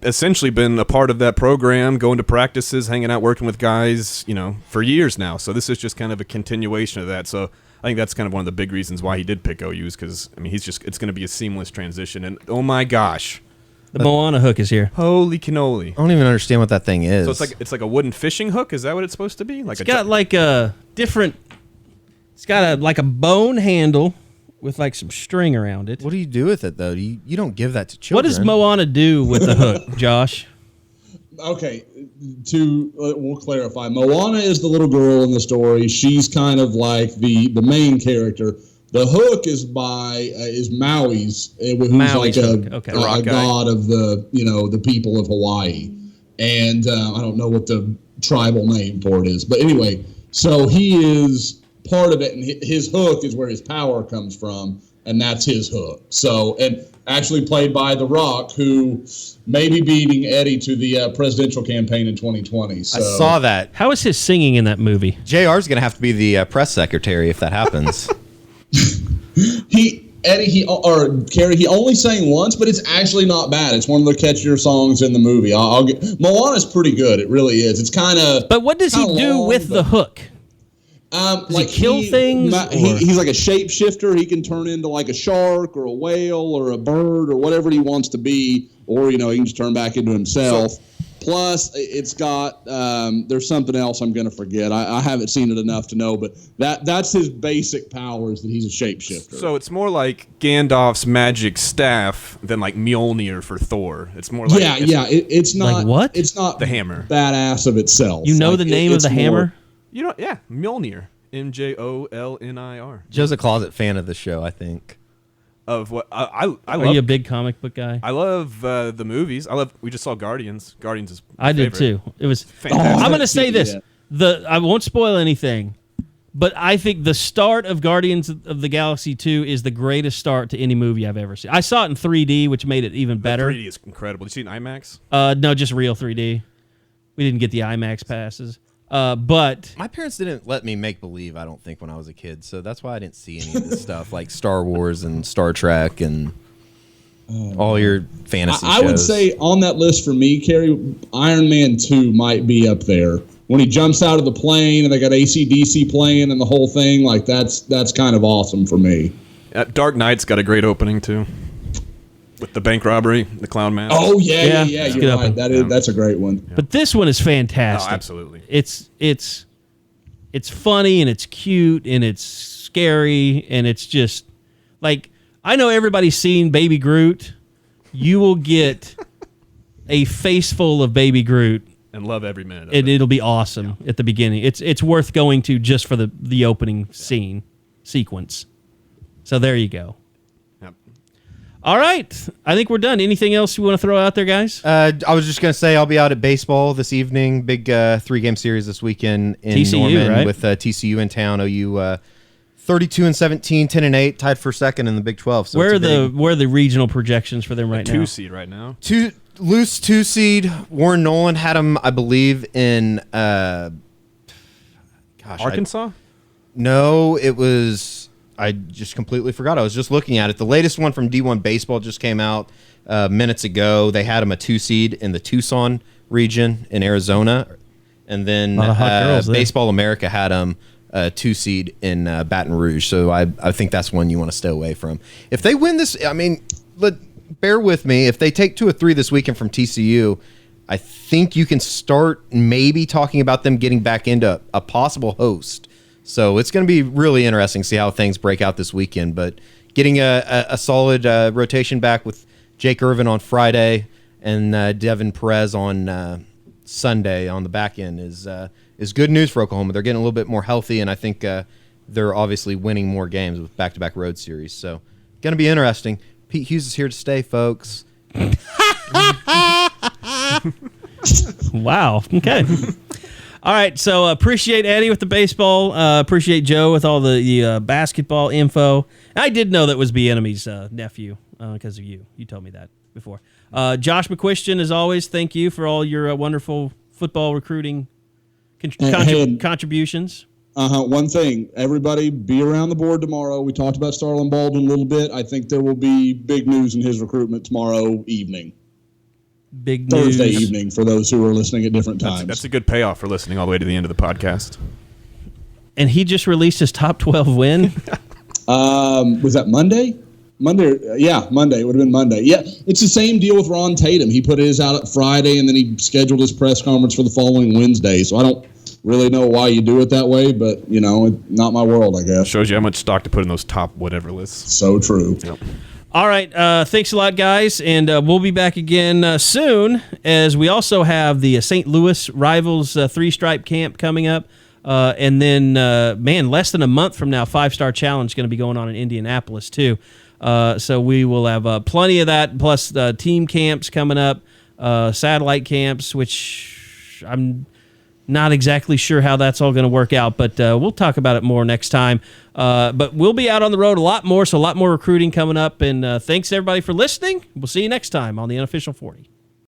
essentially been a part of that program, going to practices, hanging out, working with guys, for years now. So this is just kind of a continuation of that. So I think that's kind of one of the big reasons why he did pick OU is because, it's going to be a seamless transition. And oh my gosh. The Moana hook is here. Holy cannoli. I don't even understand what that thing is. So it's like a wooden fishing hook? Is that what it's supposed to be? It's got like a bone handle with like some string around it. What do you do with it, though? You don't give that to children. What does Moana do with the hook, Josh? Okay, we'll clarify. Moana is the little girl in the story. She's kind of like the main character. The hook is Maui's, who's Maui's like a god of the people of Hawaii. And I don't know what the tribal name for it is. But anyway, so he is part of it, and his hook is where his power comes from. and that's his hook. So, and actually played by The Rock, who may be beating Eddie to the presidential campaign in 2020. So. I saw that. How is his singing in that movie? JR's going to have to be the press secretary if that happens. Carrie, he only sang once, but it's actually not bad. It's one of the catchier songs in the movie. Moana's pretty good. It really is. It's kind of. But what does he do with the hook? Does he kill things? He's like a shapeshifter. He can turn into like a shark or a whale or a bird or whatever he wants to be, or he can just turn back into himself. Plus, it's got there's something else I'm going to forget. I haven't seen it enough to know, but that's his basic powers, that he's a shapeshifter. So it's more like Gandalf's magic staff than like Mjolnir for Thor. It's more like it's not like what? It's not the hammer. Badass of itself. You know the name of the hammer? Mjolnir. Mjolnir. Joe's a closet fan of the show, I think. Of what I love. Are you a big comic book guy? I love the movies. We just saw Guardians. Guardians is I favorite. did too. It was fantastic. I'm going to say this. I won't spoil anything, but I think the start of Guardians of the Galaxy 2 is the greatest start to any movie I've ever seen. I saw it in 3D, which made it even better. 3D is incredible. Did you see it in IMAX? No, just real 3D. We didn't get the IMAX passes. But my parents didn't let me make believe, I don't think, when I was a kid. So that's why I didn't see any of this stuff like Star Wars and Star Trek and all your fantasy shows. I would say on that list for me, Carrie, Iron Man 2 might be up there. When he jumps out of the plane and they got AC/DC playing and the whole thing, like that's kind of awesome for me. Dark Knight's got a great opening too. With the bank robbery, the clown mask. Oh yeah, you're right. Open. That's a great one. Yeah. But this one is fantastic. Oh, absolutely. It's funny and it's cute and it's scary and it's just like, I know everybody's seen Baby Groot. You will get a face full of Baby Groot and love every minute of it. It'll be awesome at the beginning. It's worth going to just for the opening sequence. So there you go. All right. I think we're done. Anything else you want to throw out there, guys? I was just going to say I'll be out at baseball this evening. Big 3-game series this weekend in TCU, Norman, right? with TCU in town. OU 32-17, 10-8, tied for second in the Big 12. So where are the regional projections for them right now? 2 seed right now. Loose 2 seed. Warren Nolan had them, I believe, in Arkansas? No, it was. I just completely forgot. I was just looking at it. The latest one from D1 Baseball just came out minutes ago. They had them a 2 seed in the Tucson region in Arizona. And then Baseball America had them a 2 seed in Baton Rouge. So I think that's one you want to stay away from. If they win this, I mean, bear with me. If they take 2 or 3 this weekend from TCU, I think you can start maybe talking about them getting back into a possible host. So it's going to be really interesting to see how things break out this weekend. But getting a solid rotation back with Jake Irvin on Friday and Devin Perez on Sunday on the back end is good news for Oklahoma. They're getting a little bit more healthy, and I think they're obviously winning more games with back-to-back road series. So going to be interesting. Pete Hughes is here to stay, folks. Wow. Okay. All right, so appreciate Eddie with the baseball. Appreciate Joe with all the basketball info. I did know that was Bieniemy's nephew because of you. You told me that before. Josh McQuistion, as always, thank you for all your wonderful football recruiting contributions. One thing, everybody be around the board tomorrow. We talked about Starlin Baldwin a little bit. I think there will be big news in his recruitment tomorrow evening. Big news. Thursday evening for those who are listening at different times. That's a good payoff for listening all the way to the end of the podcast. And he just released his top 12 win. Was that Monday? Monday. Yeah, Monday. It would have been Monday. Yeah, it's the same deal with Ron Tatum. He put his out at Friday, and then he scheduled his press conference for the following Wednesday. So I don't really know why you do it that way, but, not my world, I guess. Shows you how much stock to put in those top whatever lists. So true. Yep. All right. Thanks a lot, guys. And we'll be back again soon, as we also have the St. Louis Rivals 3-Stripe Camp coming up. And then, less than a month from now, 5-Star Challenge is going to be going on in Indianapolis, too. So we will have plenty of that, plus team camps coming up, satellite camps, which I'm Not exactly sure how that's all going to work out, but we'll talk about it more next time. But we'll be out on the road a lot more, so a lot more recruiting coming up. And thanks, everybody, for listening. We'll see you next time on the Unofficial 40.